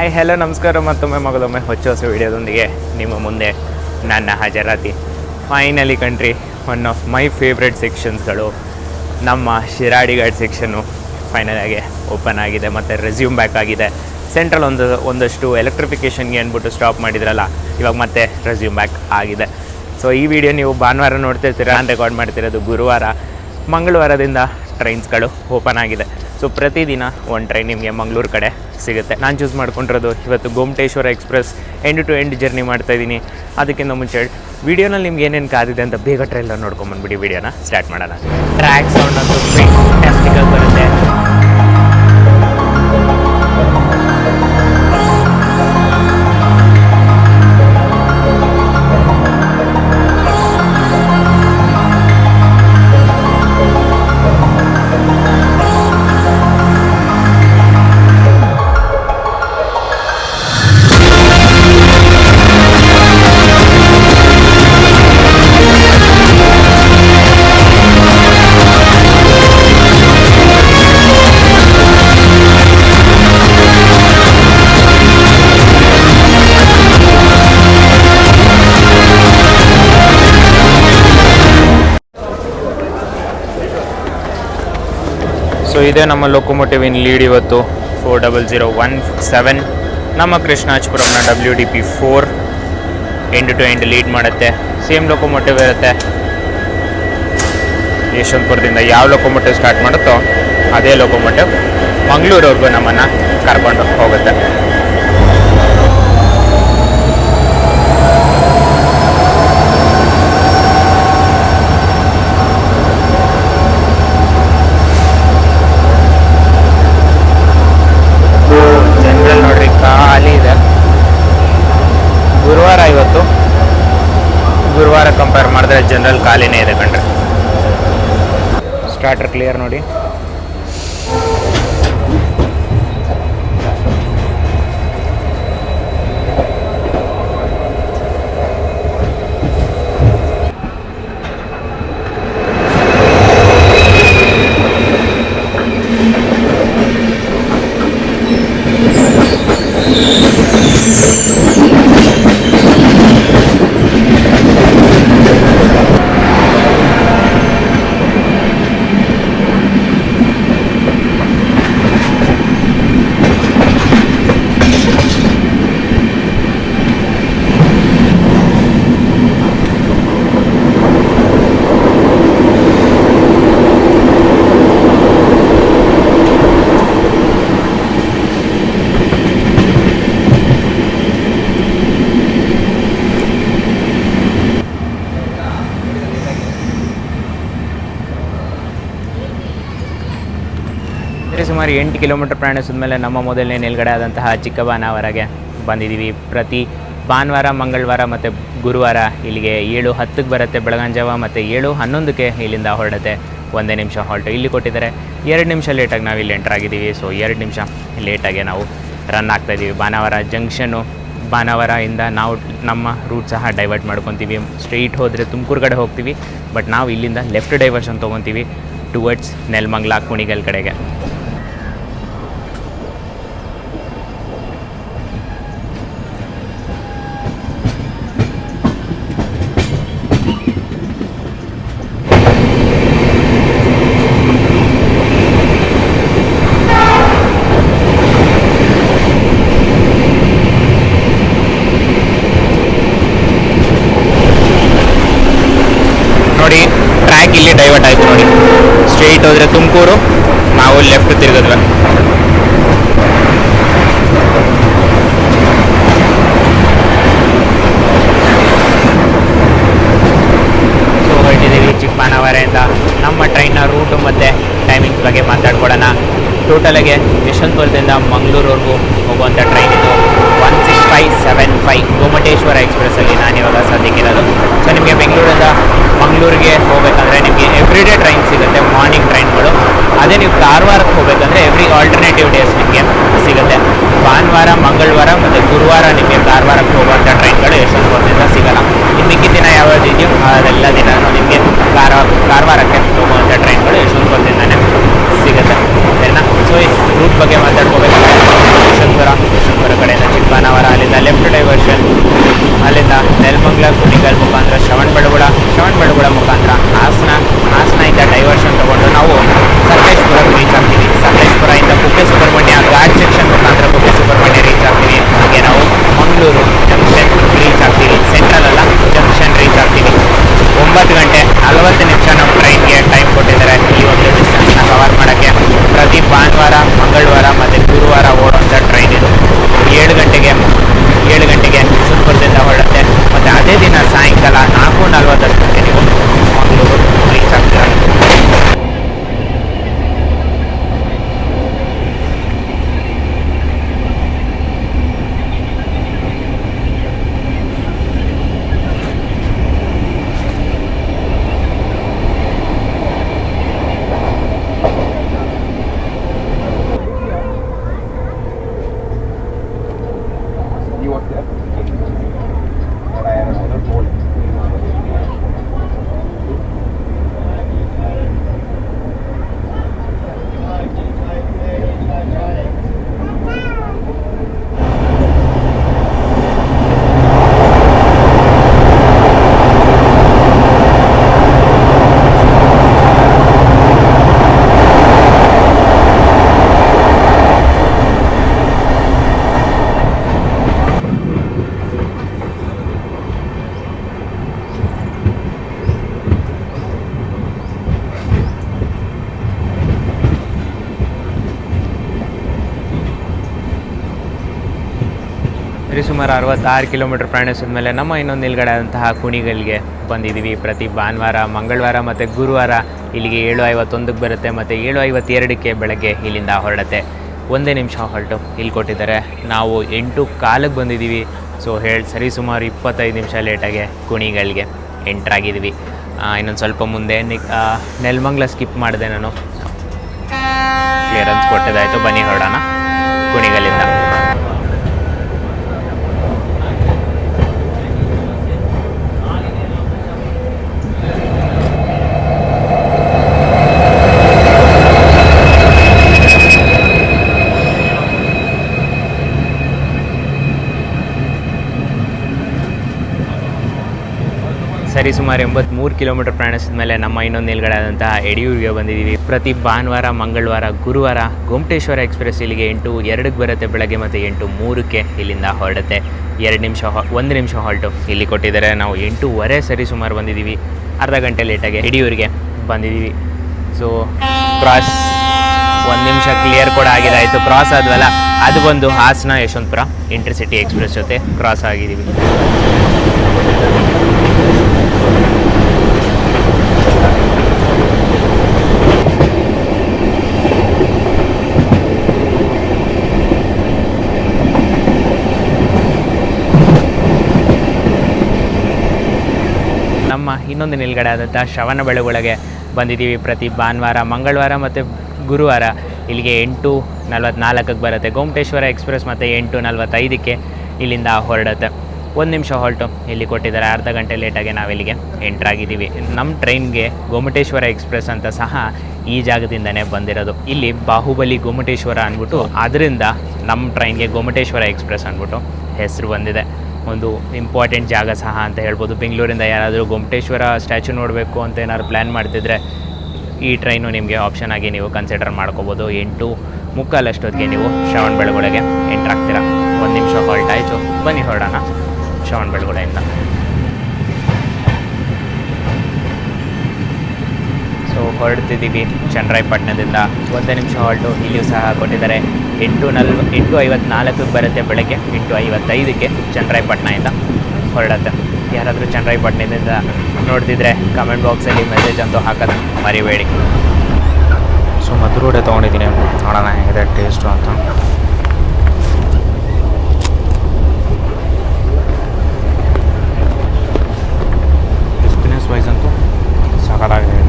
Hi hello ನಮಸ್ಕಾರ. ಮತ್ತೊಮ್ಮೆ ಮಗಳೊಮ್ಮೆ ಹೊಸ ವಿಡಿಯೋದೊಂದಿಗೆ ನಿಮ್ಮ ಮುಂದೆ ನನ್ನ ಹಾಜರಾತಿ. Finally country one of my favourite ಸೆಕ್ಷನ್ಸ್ಗಳು ನಮ್ಮ ಶಿರಾಡಿ ಘಾಟ್ ಸೆಕ್ಷನ್ನು ಫೈನಲ್ ಆಗಿ ಓಪನ್ ಆಗಿದೆ ಮತ್ತು ರೆಸ್ಯೂಮ್ ಬ್ಯಾಕ್ ಆಗಿದೆ. ಸೆಂಟ್ರಲ್ ಒಂದಷ್ಟು ಎಲೆಕ್ಟ್ರಿಫಿಕೇಷನ್ಗೆ ಅಂದ್ಬಿಟ್ಟು ಸ್ಟಾಪ್ ಮಾಡಿದ್ರಲ್ಲ, ಇವಾಗ ಮತ್ತೆ ರೆಸ್ಯೂಮ್ ಬ್ಯಾಕ್ ಆಗಿದೆ. ಸೊ ಈ ವಿಡಿಯೋ ನೀವು ಭಾನುವಾರ ನೋಡ್ತಿರ್ತೀರ, ನಾನು ರೆಕಾರ್ಡ್ ಮಾಡ್ತಿರೋದು ಗುರುವಾರ. ಮಂಗಳವಾರದಿಂದ ಟ್ರೈನ್ಸ್ಗಳು ಓಪನ್ ಆಗಿದೆ. ಸೊ ಪ್ರತಿದಿನ ಒಂದು ಟ್ರೈನ್ ನಿಮಗೆ ಮಂಗಳೂರು ಕಡೆ ಸಿಗುತ್ತೆ. ನಾನು ಚೂಸ್ ಮಾಡ್ಕೊಂಡಿರೋದು ಇವತ್ತು Gomateshwara express end to end journey ಮಾಡ್ತಾಯಿದ್ದೀನಿ. ಅದಕ್ಕಿಂತ ಮುಂಚೆ ವೀಡಿಯೋನಲ್ಲಿ ನಿಮ್ಗೆ ಏನೇನು ಕಾದಿದೆ ಅಂತ ಬೇಗ ಟ್ರೈಲರ್ ನೋಡ್ಕೊಂಬಂದ್ಬಿಡಿ ವಿಡಿಯೋನ ಸ್ಟಾರ್ಟ್ ಮಾಡೋಣ. ಟ್ರ್ಯಾಕ್ ಸೌಂಡ್ ಅಂತೂ ಫ್ಯಾಂಟಾಸ್ಟಿಕ್ಕಾಗಿ ಬರುತ್ತೆ. ಸೊ ಇದೇ ನಮ್ಮ ಲೊಕೊಮೋಟಿವ್ ಇನ್ ಲೀಡ್ ಇವತ್ತು 40017. ನಮ್ಮ ಕೃಷ್ಣಾಜಪುರನ WDP4 end to end lead ಮಾಡುತ್ತೆ. ಸೇಮ್ ಲೊಕೊಮೋಟಿವ್ ಇರುತ್ತೆ. ಯಶವಂತಪುರದಿಂದ ಯಾವ ಲೊಕೊಮೋಟಿವ್ ಸ್ಟಾರ್ಟ್ ಮಾಡುತ್ತೋ ಅದೇ ಲೊಕೊಮೋಟಿವ್ ಮಂಗಳೂರವರೆಗೂ ನಮ್ಮನ್ನು ಕರ್ಕೊಂಡು ಹೋಗುತ್ತೆ. ಗುರುವಾರ ಇವತ್ತು, ಗುರುವಾರ ಕಂಪೇರ್ ಮಾಡಿದ್ರೆ ಜನರಲ್ ಖಾಲಿನೇ ಇದೆ ಕಣ್ರಿ. ಸ್ಟಾರ್ಟರ್ ಕ್ಲಿಯರ್ ನೋಡಿ. ಸುಮಾರು 8 ಕಿಲೋಮೀಟರ್ ಪ್ರಯಾಣಿಸಿದ ಮೇಲೆ ನಮ್ಮ ಮೊದಲನೇ ನಿಲ್ಗಡೆ ಆದಂತಹ ಚಿಕ್ಕಬಾನಾವರಗೆ ಬಂದಿದ್ದೀವಿ. ಪ್ರತಿ ಭಾನುವಾರ, ಮಂಗಳವಾರ ಮತ್ತು ಗುರುವಾರ ಇಲ್ಲಿಗೆ 7:10ಕ್ಕೆ ಬರುತ್ತೆ ಬೆಳಗಾಂಜಾವ, ಮತ್ತು 7:11ಕ್ಕೆ ಇಲ್ಲಿಂದ ಹೊರಡುತ್ತೆ. 1 ನಿಮಿಷ ಹಾಲ್ಟು ಇಲ್ಲಿ ಕೊಟ್ಟಿದ್ದಾರೆ. 2 ನಿಮಿಷ ಲೇಟಾಗಿ ನಾವು ಇಲ್ಲಿ ಎಂಟರ್ ಆಗಿದ್ದೀವಿ. ಸೊ 2 ನಿಮಿಷ ಲೇಟಾಗಿ ನಾವು ರನ್ ಆಗ್ತಾಯಿದ್ದೀವಿ. ಬಾನಾವರ ಜಂಕ್ಷನ್ನು, ಬಾನಾವರದಿಂದ ನಾವು ನಮ್ಮ ರೂಟ್ ಸಹ ಡೈವರ್ಟ್ ಮಾಡ್ಕೊತೀವಿ. ಸ್ಟ್ರೈಟ್ ಹೋದರೆ ತುಮಕೂರು ಕಡೆ ಹೋಗ್ತೀವಿ, ಬಟ್ ನಾವು ಇಲ್ಲಿಂದ ಲೆಫ್ಟ್ ಡೈವರ್ಷನ್ ತೊಗೊತೀವಿ ಟುವರ್ಡ್ಸ್ ನೆಲಮಂಗಲ, ಕುಣಿಗಲ್ ಕಡೆಗೆ. ನೋಡಿ ಟ್ರ್ಯಾಕ್ ಇಲ್ಲಿ ಡೈವರ್ಟ್ ಆಯಿತು ನೋಡಿ. ಸ್ಟ್ರೈಟ್ ಹೋದರೆ ತುಮಕೂರು, ನಾವು ಲೆಫ್ಟ್ ತಿರುಗಿದ್ವಿ. ಸೊ ಹೊರಟಿದ್ದೀವಿ ಚಿಕ್ಕಬಾನಾವರದಿಂದ. ನಮ್ಮ ಟ್ರೈನ್ನ ರೂಟು ಮತ್ತು ಟೈಮಿಂಗ್ಸ್ ಬಗ್ಗೆ ಮಾತಾಡ್ಕೊಳ್ಳೋಣ. ಟೋಟಲಾಗೆ ಯಶವಂತಪುರದಿಂದ ಮಂಗಳೂರವರೆಗೂ ಹೋಗುವಂಥ ಟ್ರೈನ್ ಇದು 16575 ಗೋಮಟೇಶ್ವರ ಎಕ್ಸ್ಪ್ರೆಸ್ಸಲ್ಲಿ ನಾನಿವಾಗ ಸದ್ಯಕ್ಕಿರೋದು. ಸೊ ನಿಮಗೆ ಬೆಂಗಳೂರಿಂದ ಮಂಗಳೂರಿಗೆ ಹೋಗಬೇಕಂದ್ರೆ ನಿಮಗೆ ಎವ್ರಿ ಡೇ ಟ್ರೈನ್ ಸಿಗುತ್ತೆ, ಮಾರ್ನಿಂಗ್ ಟ್ರೈನ್ಗಳು. ಅದೇ ನೀವು ಕಾರವಾರಕ್ಕೆ ಹೋಗಬೇಕಂದ್ರೆ ಎವ್ರಿ ಆಲ್ಟರ್ನೇಟಿವ್ ಡೇಸ್ ನಿಮಗೆ ಸಿಗುತ್ತೆ. ಭಾನುವಾರ, ಮಂಗಳವಾರ ಮತ್ತು ಗುರುವಾರ ನಿಮಗೆ ಕಾರವಾರಕ್ಕೆ ಹೋಗುವಂಥ ಟ್ರೈನ್ಗಳು ಯಶವಂತಪುರದಿಂದ ಸಿಗೋಲ್ಲ. ಇನ್ನು ಮಿಕ್ಕಿದ ದಿನ ಯಾವ್ಯಾವ ಇದೆಯೋ ಅದೆಲ್ಲ ದಿನ ನಿಮಗೆ ಕಾರವಾರಕ್ಕೆ ಹೋಗುವಂಥ ಟ್ರೈನ್ಗಳು ಯಶವಂತಪುರದಿಂದನೇ ಸಿಗುತ್ತೆ. ಸರಿನಾ? ಸೊ ಈ ರೂಟ್ ಬಗ್ಗೆ ಮಾತಾಡ್ಕೋಬೇಕಂದ್ರೆ ಯಶವಂತಪುರ ಕಡೆ ಕುಕ್ಕೆ ಸುಬ್ರಹ್ಮಣ್ಯ ಘಾಟ್ ಸೆಕ್ಷನ್ ಮುಖಾಂತರ ಕುಕ್ಕೆ ಸುಬ್ರಹ್ಮಣ್ಯ ರೀಚ್ ಆಗ್ತೀವಿ. ಹಾಗೆ ನಾವು ಮಂಗಳೂರು ಜಂಕ್ಷನ್ ರೀಚ್ ಆಗ್ತೀವಿ. ಸೆಂಟ್ರಲ್ ಅಲ್ಲ, ಜಂಕ್ಷನ್ ರೀಚ್ ಆಗ್ತೀವಿ. 9 ಗಂಟೆ 40 ನಿಮಿಷ ನಮ್ಮ ಟ್ರೈನ್ಗೆ ಟೈಮ್ ಕೊಟ್ಟಿದ್ದಾರೆ ಈ ಒಂದು ಡಿಸ್ಟೆನ್ಸ್ನ ಕವರ್ ಮಾಡೋಕ್ಕೆ. ಪ್ರತಿ ಭಾನುವಾರ, ಮಂಗಳವಾರ ಮತ್ತು ಗುರುವಾರ ಓಡೋಂಥ ಟ್ರೈನ್ ಇದು. 7 ಗಂಟೆಗೆ ಸುಲ್ಪುರದಿಂದ ಹೊರಡುತ್ತೆ. ಮತ್ತು ಅದೇ ದಿನ ಸಾಯಂಕಾಲ 4:40 ನೀವು ಮಂಗಳೂರು ರೀಚ್ ಆಗ್ತೀರ. ಸುಮಾರು 66 ಕಿಲೋಮೀಟರ್ ಪ್ರಯಾಣಿಸಿದ ಮೇಲೆ ನಮ್ಮ ಇನ್ನೊಂದು ನಿಲ್ಗಡೆ ಆದಂತಹ ಕುಣಿಗಲ್ಗೆ ಬಂದಿದ್ದೀವಿ. ಪ್ರತಿ ಭಾನುವಾರ, ಮಂಗಳವಾರ ಮತ್ತು ಗುರುವಾರ ಇಲ್ಲಿಗೆ 7:51ಕ್ಕೆ ಬರುತ್ತೆ ಮತ್ತು 7:52ಕ್ಕೆ ಬೆಳಗ್ಗೆ ಇಲ್ಲಿಂದ ಹೊರಡುತ್ತೆ. 1 ನಿಮಿಷ ಹೊರಟು ಇಲ್ಲಿ ಕೊಟ್ಟಿದ್ದಾರೆ. ನಾವು 8:15ಕ್ಕೆ ಬಂದಿದ್ದೀವಿ. ಸೊ ಸರಿ ಸುಮಾರು 25 ನಿಮಿಷ ಲೇಟಾಗೆ ಕುಣಿಗಲ್ಗೆ ಎಂಟ್ರಾಗಿದ್ದೀವಿ. ಇನ್ನೊಂದು ಸ್ವಲ್ಪ ಮುಂದೆ ನೆಲಮಂಗಲ ಸ್ಕಿಪ್ ಮಾಡಿದೆ ನಾನು. ಕ್ಲಿಯರೆನ್ಸ್ ಕೊಟ್ಟಿದ್ದಾಯಿತು. ಬನ್ನಿ ಹೊರಡೋಣ ಕುಣಿಗಲ್ಲಿಂದ. ಸರಿ ಸುಮಾರು 83 ಕಿಲೋಮೀಟರ್ ಪ್ರಯಾಣಿಸಿದ ಮೇಲೆ ನಮ್ಮ ಇನ್ನೊಂದು ನಿಲ್ಗಡೆ ಆದಂತಹ ಯಡಿಯೂರಿಗೆ ಬಂದಿದ್ದೀವಿ. ಪ್ರತಿ ಭಾನುವಾರ, ಮಂಗಳವಾರ, ಗುರುವಾರ ಗೊಮ್ಮಟೇಶ್ವರ ಎಕ್ಸ್ಪ್ರೆಸ್ ಇಲ್ಲಿಗೆ 8:02ಕ್ಕೆ ಬರುತ್ತೆ ಬೆಳಗ್ಗೆ ಮತ್ತು 8:03ಕ್ಕೆ ಇಲ್ಲಿಂದ ಹೊರಡುತ್ತೆ. 1 ನಿಮಿಷ ಹಾಲ್ಟು ಇಲ್ಲಿ ಕೊಟ್ಟಿದ್ದಾರೆ. ನಾವು 8:15 ಸರಿ ಸುಮಾರು ಬಂದಿದ್ದೀವಿ. ಅರ್ಧ ಗಂಟೆ ಲೇಟಾಗಿ ಯಡಿಯೂರಿಗೆ ಬಂದಿದ್ದೀವಿ. ಸೊ ಕ್ರಾಸ್ 1 ನಿಮಿಷ ಕ್ಲಿಯರ್ ಕೂಡ ಆಗಿದ್ದಾಯಿತು. ಕ್ರಾಸ್ ಆದ್ವಲ್ಲ, ಅದು ಬಂದು ಹಾಸನ ಯಶವಂತಪುರ ಇಂಟರ್ಸಿಟಿ ಎಕ್ಸ್ಪ್ರೆಸ್ ಜೊತೆ ಕ್ರಾಸ್ ಆಗಿದ್ದೀವಿ. ನಮ್ಮ ಇನ್ನೊಂದು ನಿಲ್ಗಡೆ ಆದಂಥ ಶ್ರವಣಬೆಳಗೊಳಗೆ ಬಂದಿದ್ದೀವಿ. ಪ್ರತಿ ಭಾನುವಾರ, ಮಂಗಳವಾರ ಮತ್ತು ಗುರುವಾರ ಇಲ್ಲಿಗೆ 8:44ಕ್ಕೆ ಬರುತ್ತೆ ಗೊಮ್ಮಟೇಶ್ವರ ಎಕ್ಸ್ಪ್ರೆಸ್ ಮತ್ತು 8:45ಕ್ಕೆ ಇಲ್ಲಿಂದ ಹೊರಡುತ್ತೆ. 1 ನಿಮಿಷ ಹಾಲ್ಟು ಇಲ್ಲಿ ಕೊಟ್ಟಿದ್ದಾರೆ. ಅರ್ಧ ಗಂಟೆ ಲೇಟಾಗಿ ನಾವಿಲ್ಲಿಗೆ ಎಂಟ್ರಾಗಿದ್ದೀವಿ. ನಮ್ಮ ಟ್ರೈನ್ಗೆ ಗೊಮ್ಮಟೇಶ್ವರ ಎಕ್ಸ್ಪ್ರೆಸ್ ಅಂತ ಸಹ ಈ ಜಾಗದಿಂದನೇ ಬಂದಿರೋದು. ಇಲ್ಲಿ ಬಾಹುಬಲಿ ಗೊಮ್ಮಟೇಶ್ವರ ಅಂದ್ಬಿಟ್ಟು ಅದರಿಂದ ನಮ್ಮ ಟ್ರೈನ್ಗೆ ಗೊಮ್ಮಟೇಶ್ವರ ಎಕ್ಸ್ಪ್ರೆಸ್ ಅಂದ್ಬಿಟ್ಟು ಹೆಸರು ಬಂದಿದೆ. ಒಂದು ಇಂಪಾರ್ಟೆಂಟ್ ಜಾಗ ಸಹ ಅಂತ ಹೇಳ್ಬೋದು. ಬೆಂಗಳೂರಿಂದ ಯಾರಾದರೂ ಗೊಮ್ಮಟೇಶ್ವರ ಸ್ಟ್ಯಾಚು ನೋಡಬೇಕು ಅಂತ ಏನಾದ್ರು ಪ್ಲ್ಯಾನ್ ಮಾಡ್ತಿದ್ರೆ ಈ ಟ್ರೈನು ನಿಮಗೆ ಆಪ್ಷನ್ ಆಗಿ ನೀವು ಕನ್ಸಿಡರ್ ಮಾಡ್ಕೋಬೋದು. 8:45 ಅಷ್ಟೊತ್ತಿಗೆ ನೀವು ಶ್ರವಣಬೆಳಗೊಳಗೆ ಎಂಟ್ರಾಗ್ತೀರಾ. 1 ನಿಮಿಷ ಹಾಲ್ಟ್ ಆಯಿತು. ಬನ್ನಿ ಹೊರಡೋಣ ಶ್ರವಣಬೆಳಗೊಳದಿಂದ. ಸೊ ಹೊರಡ್ತಿದ್ದೀವಿ ಚನ್ನರಾಯಪಟ್ಟಣದಿಂದ. 1 ನಿಮಿಷ ಹಾಲ್ಟು ಇಲ್ಲಿಯೂ ಸಹ ಕೊಟ್ಟಿದ್ದಾರೆ. 8:54ಕ್ಕೆ ಬರುತ್ತೆ ಬೆಳಗ್ಗೆ. 8:55ಕ್ಕೆ ಚನ್ನರಾಯಪಟ್ಟಣದಿಂದ ಹೊರಡುತ್ತೆ. ಯಾರಾದರೂ ಚನ್ನರಾಯಪಟ್ಟಣದಿಂದ ನೋಡ್ತಿದ್ರೆ ಕಮೆಂಟ್ ಬಾಕ್ಸಲ್ಲಿ ಮೆಸೇಜ್ ಅಂತೂ ಹಾಕೋದು ಮರಿಬೇಡಿ. ಸೊ ಮಧುರೋಡೆ ತೊಗೊಂಡಿದ್ದೀನಿ, ನೋಡೋಣ ಹೇಗಿದೆ ಟೇಸ್ಟು ಅಂತ. ಕ್ರಿಸ್ಪಿನೆಸ್ ವೈಸ್ ಅಂತೂ ಸಕಲಾಗಿದೆ.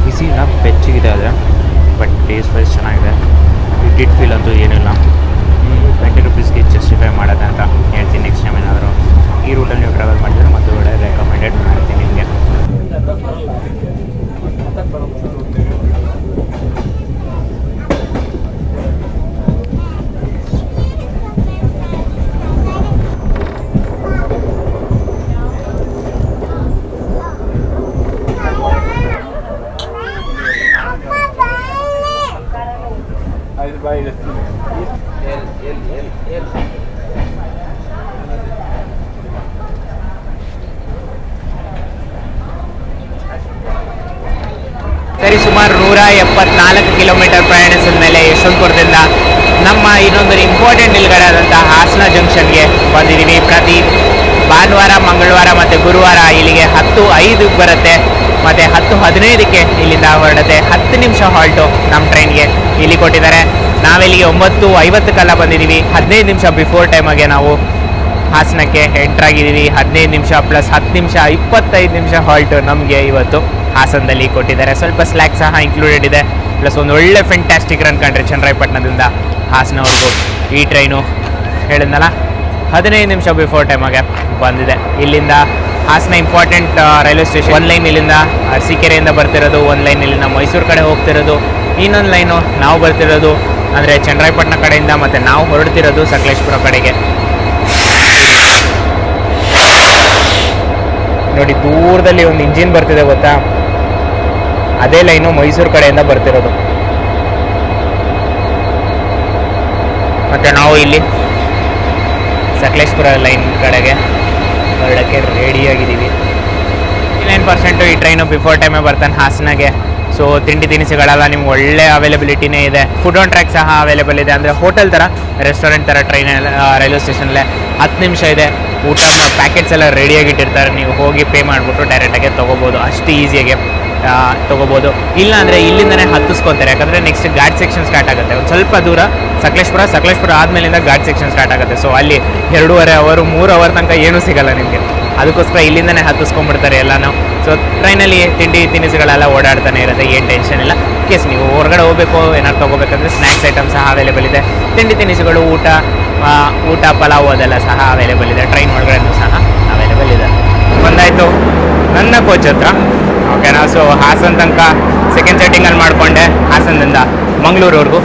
ಬಿಸಿನ ಬೆಚ್ಚಗಿದೆ ಆದರೆ ಬಟ್ ಟೇಸ್ಟ್ ವೈಸ್ ಚೆನ್ನಾಗಿದೆ. ಹಿಟ್ ಫೀಲ್ ಅಂತೂ ಏನಿಲ್ಲ. 20 ರೂಪೀಸ್ಗೆ ಜಸ್ಟಿಫೈ ಮಾಡೋದೆ ಅಂತ ಹೇಳ್ತೀನಿ. ನೆಕ್ಸ್ಟ್ ಟೈಮ್ ಏನಾದರೂ ಈ ರೂಟಲ್ಲಿ ನೀವು ಟ್ರಾವೆಲ್ ಮಾಡಿದರೆ ಮತ್ತು ಒಳ್ಳೆ ರೆಕಮೆಂಡೆಡ್ ಮಾಡ್ತೀನಿ ನಿಮಗೆ. ಸರಿ, ಸುಮಾರು 174 ಕಿಲೋಮೀಟರ್ ಪ್ರಯಾಣಿಸಿದ ಮೇಲೆ ಯಶವಂತಪುರದಿಂದ ನಮ್ಮ ಇನ್ನೊಂದು ಇಂಪಾರ್ಟೆಂಟ್ ನಿಲ್ಗಡೆ ಆದಂಥ ಹಾಸನ ಜಂಕ್ಷನ್ಗೆ ಬಂದಿದ್ದೀವಿ. ಪ್ರತಿ ಭಾನುವಾರ, ಮಂಗಳವಾರ ಮತ್ತು ಗುರುವಾರ ಇಲ್ಲಿಗೆ 10:05 ಬರುತ್ತೆ ಮತ್ತು 10:15ಕ್ಕೆ ಇಲ್ಲಿಂದ ಹೊರಡುತ್ತೆ. 10 ನಿಮಿಷ ಹಾಲ್ಟು ನಮ್ಮ ಟ್ರೈನ್ಗೆ ಇಲ್ಲಿ ಕೊಟ್ಟಿದ್ದಾರೆ. ನಾವಿಲ್ಲಿಗೆ 9:50ಕ್ಕೆಲ್ಲ ಬಂದಿದ್ದೀವಿ. 15 ನಿಮಿಷ ಬಿಫೋರ್ ಟೈಮಾಗೆ ನಾವು ಹಾಸನಕ್ಕೆ ಎಂಟ್ರಾಗಿದ್ದೀವಿ. 15 ನಿಮಿಷ ಪ್ಲಸ್ 10 ನಿಮಿಷ 25 ನಿಮಿಷ ಹಾಲ್ಟು ನಮಗೆ ಇವತ್ತು ಹಾಸನದಲ್ಲಿ ಕೊಟ್ಟಿದ್ದಾರೆ. ಸ್ವಲ್ಪ ಸ್ಲ್ಯಾಕ್ ಸಹ ಇನ್ಕ್ಲೂಡೆಡ್ ಇದೆ. ಪ್ಲಸ್ ಒಂದು ಒಳ್ಳೆ ಫೆಂಟ್ಯಾಸ್ಟಿಕ್ ರನ್ ಕಂಡ್ರೆ ಚನ್ನರಾಯಪಟ್ಟಣದಿಂದ ಹಾಸನವರೆಗೂ ಈ ಟ್ರೈನು ಹೇಳಿದ್ನಲ್ಲ 15 ನಿಮಿಷ ಬಿಫೋರ್ ಟೈಮಾಗೆ ಬಂದಿದೆ. ಇಲ್ಲಿಂದ ಹಾಸನ ಇಂಪಾರ್ಟೆಂಟ್ ರೈಲ್ವೆ ಸ್ಟೇಷನ್. ಒಂದು ಲೈನ್ ಇಲ್ಲಿಂದ ಅರಸೀಕೆರೆಯಿಂದ ಬರ್ತಿರೋದು, ಒಂದು ಲೈನ್ ಇಲ್ಲಿಂದ ಮೈಸೂರು ಕಡೆ ಹೋಗ್ತಿರೋದು, ಇನ್ನೊಂದು ಲೈನು ನಾವು ಬರ್ತಿರೋದು ಅಂದರೆ ಚನ್ನರಾಯಪಟ್ಟಣ ಕಡೆಯಿಂದ, ಮತ್ತು ನಾವು ಹೊರಡ್ತಿರೋದು ಸಕಲೇಶಪುರ ಕಡೆಗೆ. ನೋಡಿ, ದೂರದಲ್ಲಿ ಒಂದು ಇಂಜಿನ್ ಬರ್ತಿದೆ ಗೊತ್ತಾ, ಅದೇ ಲೈನು ಮೈಸೂರು ಕಡೆಯಿಂದ ಬರ್ತಿರೋದು. ಮತ್ತು ನಾವು ಇಲ್ಲಿ ಸಕಲೇಶಪುರ ಲೈನ್ ಕಡೆಗೆ ಹೊರಡೋಕ್ಕೆ ರೆಡಿಯಾಗಿದ್ದೀವಿ. 9% ಈ ಟ್ರೈನು ಬಿಫೋರ್ ಟೈಮೇ ಬರ್ತಾನೆ ಹಾಸನಾಗೆ. ಸೊ ತಿಂಡಿ ತಿನಿಸುಗಳೆಲ್ಲ ನಿಮ್ಗೆ ಒಳ್ಳೆ ಅವೈಲಬಿಲಿಟಿನೇ ಇದೆ. ಫುಡ್ ಆನ್ ಟ್ರ್ಯಾಕ್ ಸಹ ಅವೈಲೇಬಲ್ ಇದೆ. ಅಂದರೆ ಹೋಟೆಲ್ ಥರ, ರೆಸ್ಟೋರೆಂಟ್ ಥರ ಟ್ರೈನ್ ರೈಲ್ವೆ ಸ್ಟೇಷನಲ್ಲೇ 10 ನಿಮಿಷ ಇದೆ. ಊಟ ಪ್ಯಾಕೆಟ್ಸ್ ಎಲ್ಲ ರೆಡಿಯಾಗಿಟ್ಟಿರ್ತಾರೆ. ನೀವು ಹೋಗಿ ಪೇ ಮಾಡಿಬಿಟ್ಟು ಡೈರೆಕ್ಟಾಗಿ ತೊಗೋಬೋದು. ಅಷ್ಟು ಈಸಿಯಾಗಿ ತೊಗೋಬೋದು. ಇಲ್ಲ ಅಂದರೆ ಇಲ್ಲಿಂದನೇ ಹತ್ತಿಸ್ಕೊತಾರೆ. ಯಾಕಂದರೆ ನೆಕ್ಸ್ಟ್ ಘಾಟ್ ಸೆಕ್ಷನ್ ಸ್ಟಾರ್ಟ್ ಆಗುತ್ತೆ. ಒಂದು ಸ್ವಲ್ಪ ದೂರ ಸಕಲೇಶಪುರ ಆದಮೇಲಿಂದ ಘಾಟ್ ಸೆಕ್ಷನ್ ಸ್ಟಾರ್ಟ್ ಆಗುತ್ತೆ. ಸೊ ಅಲ್ಲಿ 2.5 ಅವರ್ 3 ಅವರ್ ತನಕ ಏನೂ ಸಿಗೋಲ್ಲ ನಿಮಗೆ. ಅದಕ್ಕೋಸ್ಕರ ಇಲ್ಲಿಂದನೇ ಹತ್ತಿಸ್ಕೊಂಡ್ಬಿಡ್ತಾರೆ ಎಲ್ಲನೂ. ಸೊ ಟ್ರೈನಲ್ಲಿ ತಿಂಡಿ ತಿನಿಸುಗಳೆಲ್ಲ ಓಡಾಡ್ತಾನೆ ಇರುತ್ತೆ, ಏನು ಟೆನ್ಷನ್ ಇಲ್ಲ. ಕೇಸ್ ನೀವು ಹೊರಗಡೆ ಹೋಗಬೇಕು, ಏನಾದ್ರು ತೊಗೋಬೇಕಂದ್ರೆ ಸ್ನ್ಯಾಕ್ಸ್ ಐಟಮ್ ಸಹ ಅವೈಲೇಬಲ್ ಇದೆ. ತಿಂಡಿ ತಿನಿಸುಗಳು, ಊಟ ಪಲಾವ್ ಅದೆಲ್ಲ ಸಹ ಅವೈಲೇಬಲ್ ಇದೆ. ಟ್ರೈನ್ ಒಳಗಡೆನೂ ಸಹ ಅವೈಲೇಬಲ್ ಇದೆ. ಬಂದಾಯಿತು ನನ್ನ ಕೋಚ್ ಹತ್ರ. ಓಕೆನಾ. ಸೊ ಹಾಸನ ತನಕ ಸೆಕೆಂಡ್ ಸೆಟ್ಟಿಂಗಲ್ಲಿ ಮಾಡಿಕೊಂಡೆ. ಹಾಸನದಿಂದ ಮಂಗಳೂರವರೆಗೂ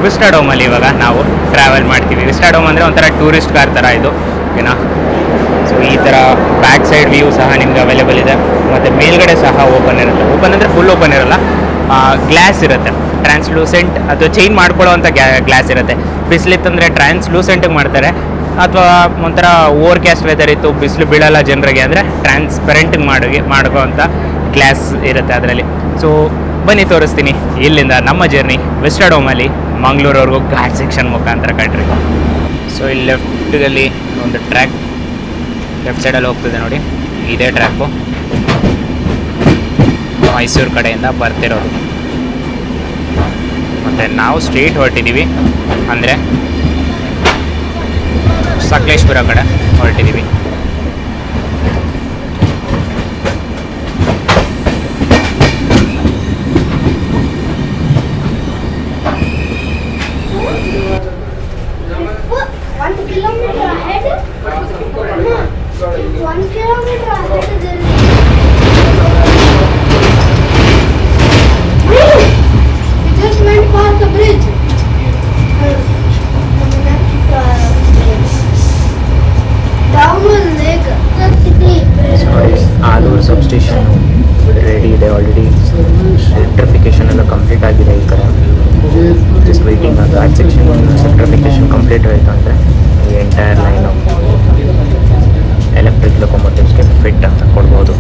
ವಿಸ್ಟಾಡೋಮಲ್ಲಿ ಇವಾಗ ನಾವು ಟ್ರಾವೆಲ್ ಮಾಡ್ತೀವಿ. ವಿಸ್ಟಾಡೋಮ್ ಅಂದರೆ ಒಂಥರ ಟೂರಿಸ್ಟ್ ಕಾರ್ ಥರ ಇದು. ಓಕೆನಾ. ಸೊ ಈ ಥರ ಬ್ಯಾಕ್ ಸೈಡ್ ವ್ಯೂ ಸಹ ನಿಮ್ಗೆ ಅವೈಲೇಬಲ್ ಇದೆ. ಮತ್ತು ಮೇಲ್ಗಡೆ ಸಹ ಓಪನ್ ಇರುತ್ತೆ. ಓಪನ್ ಅಂದರೆ ಫುಲ್ ಓಪನ್ ಇರೋಲ್ಲ, ಗ್ಲಾಸ್ ಇರುತ್ತೆ. ಟ್ರಾನ್ಸ್ಲೂಸೆಂಟ್ ಅಥವಾ ಚೇಂಜ್ ಮಾಡ್ಕೊಳ್ಳೋವಂಥ ಗ್ಲಾಸ್ ಇರುತ್ತೆ. ಬಿಸಿಲಿತ್ತಂದರೆ ಟ್ರಾನ್ಸ್ಲೂಸೆಂಟಿಗೆ ಮಾಡ್ತಾರೆ. ಅಥವಾ ಒಂಥರ ಓವರ್ ಕ್ಯಾಸ್ಟ್ ವೆದರ್ ಇತ್ತು, ಬಿಸಿಲು ಬೀಳಲ್ಲ ಜನರಿಗೆ ಅಂದರೆ ಟ್ರಾನ್ಸ್ಪರೆಂಟಿಗೆ ಮಾಡೋವಂಥ ಗ್ಲಾಸ್ ಇರುತ್ತೆ ಅದರಲ್ಲಿ. ಸೊ ಬನ್ನಿ ತೋರಿಸ್ತೀನಿ ಇಲ್ಲಿಂದ ನಮ್ಮ ಜರ್ನಿ ವಿಸ್ಟಾಡೋಮಲ್ಲಿ ಮಂಗಳೂರವರೆಗೂ ಘಾಟ್ ಸೆಕ್ಷನ್ ಮುಖಾಂತರ ಕಂಡ್ರಿ. ಸೊ ಇಲ್ಲಿ ಲೆಫ್ಟಲ್ಲಿ ಒಂದು ಟ್ರ್ಯಾಕ್ ಲೆಫ್ಟ್ ಸೈಡಲ್ಲಿ ಹೋಗ್ತಿದೆ ನೋಡಿ, ಇದೇ ಟ್ರ್ಯಾಕು ಮೈಸೂರು ಕಡೆಯಿಂದ ಬರ್ತಿರೋದು. ಮತ್ತು ನಾವು ಸ್ಟ್ರೇಟ್ ಹೊರಟಿದ್ದೀವಿ, ಅಂದರೆ ಸಕಲೇಶಪುರ ಕಡೆ ಹೊರಟಿದ್ದೀವಿ. ಆಲೂರು ಸಬ್ ಸ್ಟೇಷನ್ ರೆಡಿ ಇದೆ ಆಲ್ರೆಡಿ. ಎಲೆಕ್ಟ್ರಿಫಿಕೇಷನ್ ಎಲ್ಲ ಕಂಪ್ಲೀಟ್ ಆಗಿದೆ. ಈ ಕಡೆ ಜಸ್ಟ್ ವೆಯ್ಟಿಂಗ್. ಅದು ಘಾಟ್ ಸೆಕ್ಷನ್ ಎಲೆಕ್ಟ್ರಿಫಿಕೇಷನ್ ಕಂಪ್ಲೀಟ್ ಆಯಿತು ಅಂದರೆ ಈ ಎಂಟೈರ್ ಲೈನು ಎಲೆಕ್ಟ್ರಿಕ್ ಲೊಕೊಮೋಟಿವ್ಸ್ಗೆ ಫಿಟ್ ಅಂತ ಕೊಡ್ಬೋದು.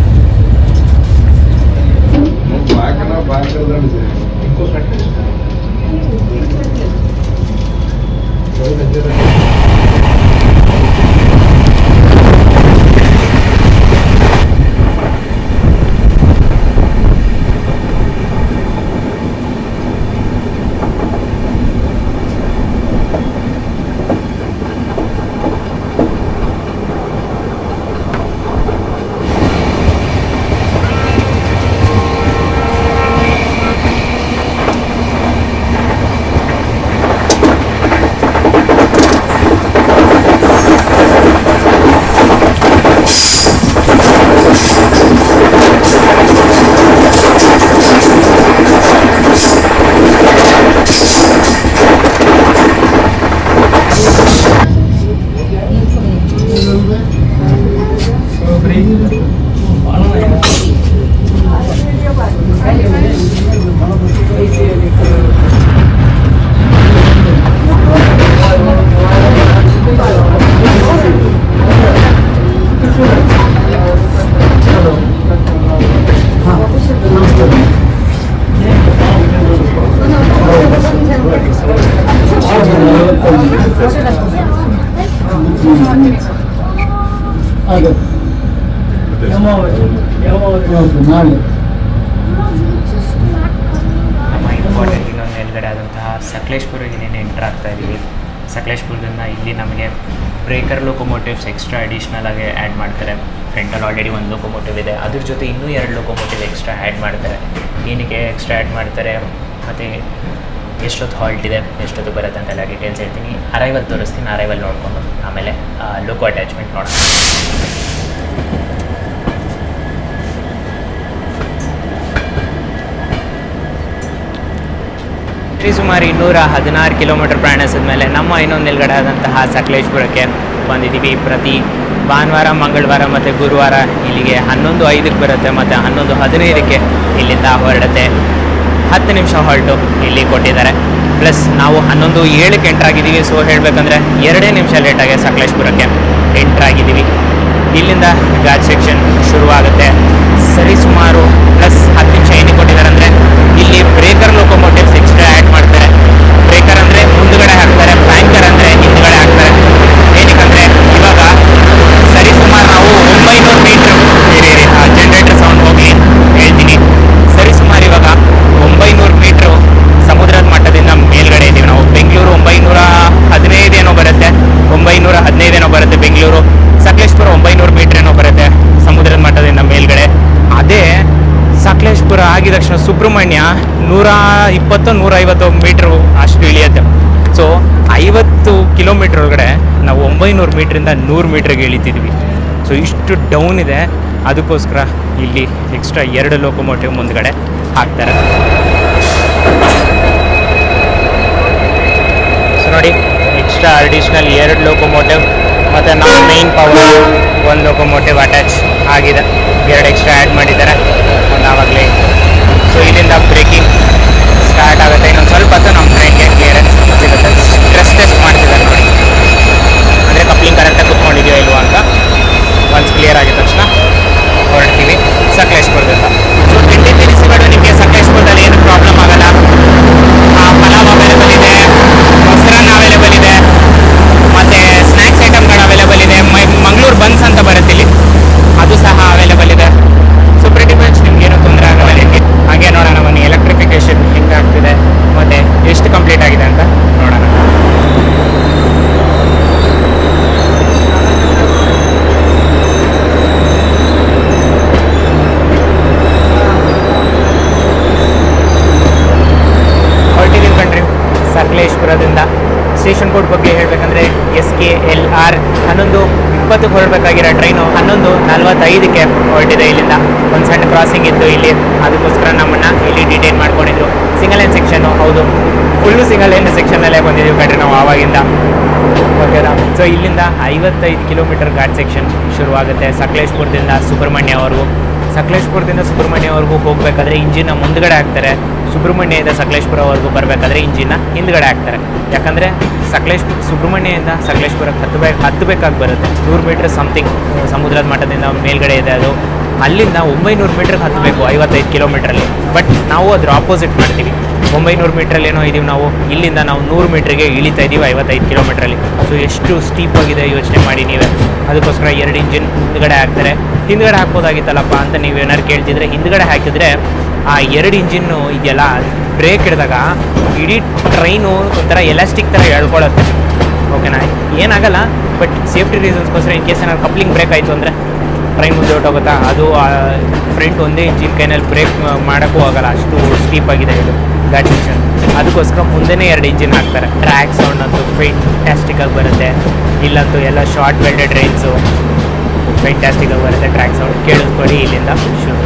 ಮೇಲ್ಗಡೆ ಆದಂತಹ ಸಕಲೇಶ್ಪುರಕ್ಕೆ ಇನ್ನೇನು ಎಂಟ್ರ್ ಆಗ್ತಾ ಇದ್ದೀವಿ. ಸಕಲೇಶ್ಪುರದಿಂದ ಇಲ್ಲಿ ನಮಗೆ ಬ್ರೇಕರ್ ಲೊಕೊಮೋಟಿವ್ಸ್ ಎಕ್ಸ್ಟ್ರಾ ಅಡಿಷ್ನಲ್ ಆಗಿ ಆ್ಯಡ್ ಮಾಡ್ತಾರೆ. ಫ್ರಂಟಲ್ಲಿ ಆಲ್ರೆಡಿ ಒಂದು ಲೊಕೊಮೋಟಿವ್ ಇದೆ, ಅದ್ರ ಜೊತೆ ಇನ್ನೂ 2 ಲೊಕೊಮೋಟಿವ್ ಎಕ್ಸ್ಟ್ರಾ ಆ್ಯಡ್ ಮಾಡ್ತಾರೆ. ಏನಕ್ಕೆ ಎಕ್ಸ್ಟ್ರಾ ಆ್ಯಡ್ ಮಾಡ್ತಾರೆ ಮತ್ತು ಎಷ್ಟೊತ್ತು ಹಾಲ್ಟ್ ಇದೆ, ಎಷ್ಟೊತ್ತು ಬರುತ್ತೆ ಅಂತೆಲ್ಲ ಡೀಟೇಲ್ಸ್ ಹೇಳ್ತೀನಿ. ಅರೈವಲ್ ತೋರಿಸ್ತೀನಿ, ಅರೈವಲ್ ನೋಡಿಕೊಂಡು ಆಮೇಲೆ ಲೊಕೋ ಅಟ್ಯಾಚ್ಮೆಂಟ್ ನೋಡೋಣ. ಸುಮಾರು 216 ಕಿಲೋಮೀಟರ್ ಪ್ರಯಾಣಿಸಿದ ಮೇಲೆ ನಮ್ಮ ಇನ್ನೊಂದು ನಿಲ್ಗಡೆ ಆದಂತಹ ಸಕಲೇಶ್ಪುರಕ್ಕೆ ಬಂದಿದ್ದೀವಿ. ಪ್ರತಿ ಭಾನುವಾರ, ಮಂಗಳವಾರ ಮತ್ತು ಗುರುವಾರ ಇಲ್ಲಿಗೆ 11:05ಕ್ಕೆ ಬರುತ್ತೆ ಮತ್ತು 11:15ಕ್ಕೆ ಇಲ್ಲಿಂದ ಹೊರಡುತ್ತೆ. 10 ನಿಮಿಷ ಹಾಲ್ಟು ಇಲ್ಲಿ ಕೊಟ್ಟಿದ್ದಾರೆ. ಪ್ಲಸ್ ನಾವು 11:07ಕ್ಕೆ ಎಂಟ್ರಾಗಿದ್ದೀವಿ. ಸೊ ಹೇಳಬೇಕಂದ್ರೆ 2 ನಿಮಿಷ ಲೇಟಾಗಿ ಸಕಲೇಶ್ಪುರಕ್ಕೆ ಎಂಟ್ರಾಗಿದ್ದೀವಿ. ಇಲ್ಲಿಂದ ಘಾಟ್ ಸೆಕ್ಷನ್ ಶುರುವಾಗುತ್ತೆ. ಸರಿ ಸುಮಾರು ಪ್ಲಸ್ 10 ನಿಮಿಷ ಏನಕ್ಕೆ ಕೊಟ್ಟಿದ್ದಾರೆ ಅಂದರೆ ಇಲ್ಲಿ ಬ್ರೇಕರ್ ಲೊಕೊಮೋಟಿವ್ಸ್ ಎಕ್ಸ್ಟ್ರಾ ಆ್ಯಡ್ ಮಾಡ್ತಾರೆ. ಬ್ರೇಕರ್ ಅಂದರೆ ಮುಂದುಗಡೆ ಹಾಕ್ತಾರೆ, ಬ್ಯಾಂಕರ್ ಅಂದರೆ ಹಿಂದುಗಡೆ ಹಾಕ್ತಾರೆ. ಏನಕ್ಕಂದರೆ ಇವಾಗ ಸರಿ ಸುಮಾರು ನಾವು 900 ಮೀಟ್ರ್ ಜನರೇಟರ್ ಸೌಂಡ್ ಹೋಗಿ ಹೇಳ್ತೀನಿ. ಸರಿ ಸುಮಾರು ಇವಾಗ 900 ಮೀಟ್ರು ಸಮುದ್ರದ ಮಟ್ಟದಿಂದ ಮೇಲ್ಗಡೆ ಇದ್ದೀವಿ ನಾವು. ಬೆಂಗಳೂರು 915 ಏನೋ ಬರುತ್ತೆ, 915 ಏನೋ ಬರುತ್ತೆ ಬೆಂಗಳೂರು. ಸಕಲೇಶ್ಪುರ 900 ಮೀಟ್ರ್ ಏನೋ ಬರುತ್ತೆ ಸಮುದ್ರದ ಮಟ್ಟದಿಂದ ಮೇಲ್ಗಡೆ. ಅದೇ ಸಕಲೇಶ್ಪುರ ಆಗಿದ ತಕ್ಷಣ ಸುಬ್ರಹ್ಮಣ್ಯ 120-150 ಮೀಟ್ರು ಅಷ್ಟು ಇಳಿಯುತ್ತೆ. ಸೊ 50 ಕಿಲೋಮೀಟ್ರ್ ಒಳಗಡೆ ನಾವು 900 ಮೀಟ್ರಿಂದ 100 ಮೀಟ್ರಿಗೆ ಇಳಿತಿದ್ವಿ. ಸೊ ಇಷ್ಟು ಡೌನ್ ಇದೆ. ಅದಕ್ಕೋಸ್ಕರ ಇಲ್ಲಿ ಎಕ್ಸ್ಟ್ರಾ 2 ಲೊಕೊಮೋಟಿವ್ ಮುಂದ್ಗಡೆ ಹಾಕ್ತಾರೆ. ಸೊ ನೋಡಿ, ಎಕ್ಸ್ಟ್ರಾ ಅಡಿಷ್ನಲ್ 2 ಲೊಕೊಮೋಟಿವ್ ಮತ್ತು ನಮ್ಮ ಮೇನ್ ಪವರ್ 1 ಲೊಕೊಮೋಟಿವ್ ಅಟ್ಯಾಚ್ ಆಗಿದೆ. 2 ಎಕ್ಸ್ಟ್ರಾ ಆ್ಯಡ್ ಮಾಡಿದ್ದಾರೆ ಆವಾಗಲೇ. ಸೊ ಇಲ್ಲಿಂದ ಬ್ರೇಕಿಂಗ್ ಸ್ಟಾರ್ಟ್ ಆಗುತ್ತೆ. ಇನ್ನೊಂದು ಸ್ವಲ್ಪ ಹೊತ್ತು ನಮ್ಮ ಟ್ರೈನ್ಗೆ ಕ್ಲಿಯರೆನ್ಸ್ ಸಿಗುತ್ತೆ. ಸ್ಟ್ರೆಸ್ ಟೆಸ್ಟ್ ಮಾಡ್ತಿದ್ದಾರೆ ನೋಡಿ, ಅಂದರೆ ಕಪ್ಲಿಂಗ್ ಕರೆಕ್ಟಾಗಿ ಕುತ್ಕೊಂಡಿದೆಯೋ ಇಲ್ವೋ ಅಂತ. ಒನ್ಸ್ ಕ್ಲಿಯರ್ ಆಗಿದ ತಕ್ಷಣ ಹೊರಡ್ತೀವಿ ಸಕಲೇಶ್ಪುರದಿಂದ. ಸೊ ತಿಂಡಿ ತಿನಿಸುಗಳು ನಿಮಗೆ ಸಕಲೇಶ್ಪುರದಲ್ಲಿ ಏನು ಪ್ರಾಬ್ಲಮ್ ಆಗೋಲ್ಲ. ಪಲಾವ್ ಅವೈಲೇಬಲ್ ಇದೆ, ಮೊಸರನ್ನ ಅವೈಲೇಬಲ್ ಇದೆ, ಮತ್ತು ಸ್ನ್ಯಾಕ್ಸ್ ಐಟಮ್ಗಳು ಅವೈಲೇಬಲ್ ಇದೆ. ಮಂಗಳೂರು ಬನ್ಸ್ ಅಂತ ಬರುತ್ತೆ ಇಲ್ಲಿ, ಅದು ಸಹ ಅವೈಲೇಬಲ್ ಇದೆ. ಸೊ ಪ್ರಿಟಿ ಮಚ್ ನಿಮ್ಗೇನು ತೊಂದರೆ ಆಗಲ್ಲ. ಹಾಗೆ ನೋಡೋಣ ಬನ್ನಿ ಎಲೆಕ್ಟ್ರಿಫಿಕೇಷನ್ ಹೆಂಗೆ ಆಗ್ತಿದೆ ಮತ್ತು ಎಷ್ಟು ಕಂಪ್ಲೀಟ್ ಆಗಿದೆ ಅಂತ ನೋಡೋಣ. ಹೊರಟಿದ್ದೀವಿ ಕಣ್ರಿ ಸಕಲೇಶ್ಪುರದಿಂದ. ಸ್ಟೇಷನ್ ಕೋಡ್ ಬಗ್ಗೆ ಹೇಳಬೇಕಂದ್ರೆ SKLR 11:20ಕ್ಕೆ ಹೊರಡಬೇಕಾಗಿರೋ ಟ್ರೈನು 11:45ಕ್ಕೆ ಹೊರಟಿದೆ. ಇಲ್ಲಿಂದ ಒಂದು ಸಣ್ಣ ಕ್ರಾಸಿಂಗ್ ಇತ್ತು ಇಲ್ಲಿ, ಅದಕ್ಕೋಸ್ಕರ ನಮ್ಮನ್ನು ಇಲ್ಲಿ ಡಿಟೈನ್ ಮಾಡ್ಕೊಂಡಿದ್ರು. ಸಿಂಗಲ್ ಲೈನ್ ಸೆಕ್ಷನ್ನು, ಹೌದು ಫುಲ್ಲು ಸಿಂಗಲ್ ಲೈನ್ ಸೆಕ್ಷನಲ್ಲೇ ಬಂದಿದ್ದೀವಿ ಕಣ್ರಿ ನಾವು ಆವಾಗಿಂದ. ಓಕೆನಾ? ಸೊ ಇಲ್ಲಿಂದ 55 ಕಿಲೋಮೀಟರ್ ಘಾಟ್ ಸೆಕ್ಷನ್ ಶುರುವಾಗುತ್ತೆ ಸಕಲೇಶ್ಪುರದಿಂದ ಸುಬ್ರಹ್ಮಣ್ಯವರೆಗೂ. ಸಕಲೇಶ್ಪುರದಿಂದ ಸುಬ್ರಹ್ಮಣ್ಯವರೆಗೂ ಹೋಗಬೇಕಾದ್ರೆ ಇಂಜಿನ್ನ ಮುಂದ್ಗಡೆ ಹಾಕ್ತಾರೆ. ಸುಬ್ರಹ್ಮಣ್ಯದಿಂದ ಸಕಲೇಶ್ಪುರವರೆಗೂ ಬರಬೇಕಾದ್ರೆ ಇಂಜಿನ್ನ ಹಿಂದ್ಗಡೆ ಹಾಕ್ತಾರೆ. ಯಾಕಂದರೆ ಸುಬ್ರಹ್ಮಣ್ಯದಿಂದ ಸಕಲೇಶ್ಪುರಕ್ಕೆ ಹತ್ತಬೇಕಾಗಿ ಬರುತ್ತೆ. 100 ಮೀಟ್ರ್ ಸಮಥಿಂಗ್ ಸಮುದ್ರದ ಮಟ್ಟದಿಂದ ಮೇಲ್ಗಡೆ ಇದೆ ಅದು. ಅಲ್ಲಿಂದ 900 ಮೀಟ್ರಿಗೆ ಹತ್ತಬೇಕು 55 ಕಿಲೋಮೀಟ್ರಲ್ಲಿ. ಬಟ್ ನಾವು ಅದ್ರ ಆಪೋಸಿಟ್ ಮಾಡ್ತೀವಿ. 900 ಮೀಟ್ರಲ್ಲಿ ಏನೋ ಇದ್ದೀವಿ ನಾವು, ಇಲ್ಲಿಂದ ನಾವು 100 ಮೀಟ್ರಿಗೆ ಇಳಿತಾ ಇದ್ದೀವಿ 55 ಕಿಲೋಮೀಟ್ರಲ್ಲಿ. ಸೊ ಎಷ್ಟು ಸ್ಟೀಪ್ ಆಗಿದೆ ಯೋಚನೆ ಮಾಡಿ ನೀವೇ. ಅದಕ್ಕೋಸ್ಕರ 2 ಇಂಜಿನ್ ಹಿಂದ್ಗಡೆ ಹಾಕ್ತಾರೆ. ಹಿಂದ್ಗಡೆ ಹಾಕ್ಬೋದಾಗಿತ್ತಲ್ಲಪ್ಪ ಅಂತ ನೀವು ಏನಾರು ಕೇಳ್ತಿದ್ರೆ, ಹಿಂದ್ಗಡೆ ಹಾಕಿದರೆ ಆ 2 ಇಂಜಿನ್ನು ಇದೆಯಲ್ಲ, ಬ್ರೇಕ್ ಹಿಡಿದಾಗ ಇಡೀ ಟ್ರೈನು ಒಂಥರ ಎಲಾಸ್ಟಿಕ್ ಥರ ಎಳ್ಕೊಳ್ಳುತ್ತೆ. ಓಕೆನಾ? ಏನಾಗಲ್ಲ, ಬಟ್ ಸೇಫ್ಟಿ ರೀಸನ್ಸ್ಗೋಸ್ಕರ ಇನ್ ಕೇಸ್ ಏನಾದ್ರು ಕಪ್ಲಿಂಗ್ ಬ್ರೇಕ್ ಆಯಿತು ಅಂದರೆ ಟ್ರೈನ್ ಮುಂದೆ ಹೊಟ್ಟೋಗುತ್ತಾ. ಅದು ಫ್ರಂಟ್ ಒಂದೇ ಇಂಜಿನ್ ಕೈನಲ್ಲಿ ಬ್ರೇಕ್ ಮಾಡೋಕ್ಕೂ ಆಗೋಲ್ಲ, ಅಷ್ಟು ಸ್ಟೀಪ್ ಆಗಿದೆ ಇದು ಘಾಟ್ ಸೆಕ್ಷನ್. ಅದಕ್ಕೋಸ್ಕರ ಮುಂದೆನೇ 2 ಇಂಜಿನ್ ಹಾಕ್ತಾರೆ. ಟ್ರ್ಯಾಕ್ ಸೌಂಡ್ ಅಂತೂ ಫೆಂಟ್ಯಾಸ್ಟಿಕ್ಕಾಗಿ ಬರುತ್ತೆ. ಇಲ್ಲಂತೂ ಎಲ್ಲ ಶಾರ್ಟ್ ವೆಲ್ಡೆಡ್ ಟ್ರೈನ್ಸು ಫೆಂಟ್ಯಾಸ್ಟಿಕ್ಕಾಗಿ ಬರುತ್ತೆ. ಟ್ರ್ಯಾಕ್ ಸೌಂಡ್ ಕೇಳಿಸ್ಕೊಳ್ಳಿ ಇಲ್ಲಿಂದ ಶುರು.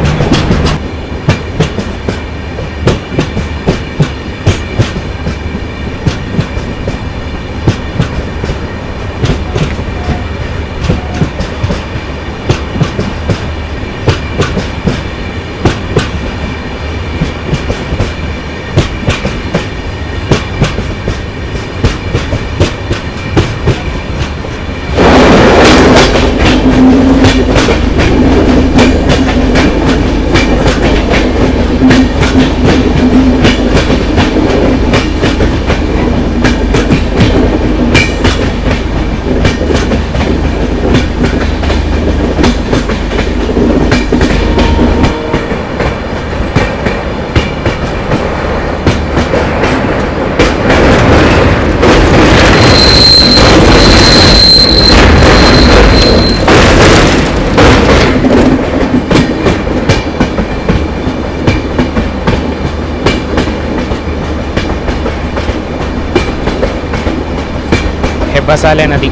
ಹೆಬ್ಬಸಾಲೆ ನದಿ.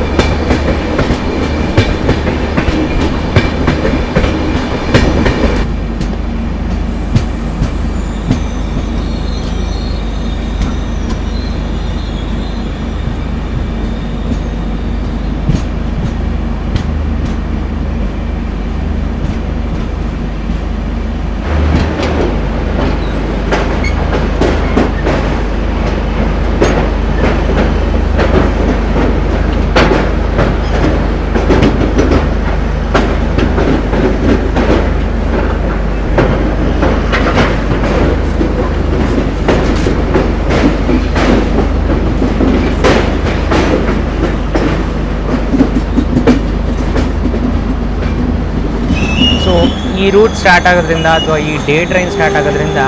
ಈ ರೂಟ್ ಸ್ಟಾರ್ಟ್ ಆಗೋದ್ರಿಂದ ಅಥವಾ ಈ ಡೇ ಟ್ರೈನ್ ಸ್ಟಾರ್ಟ್ ಆಗೋದ್ರಿಂದ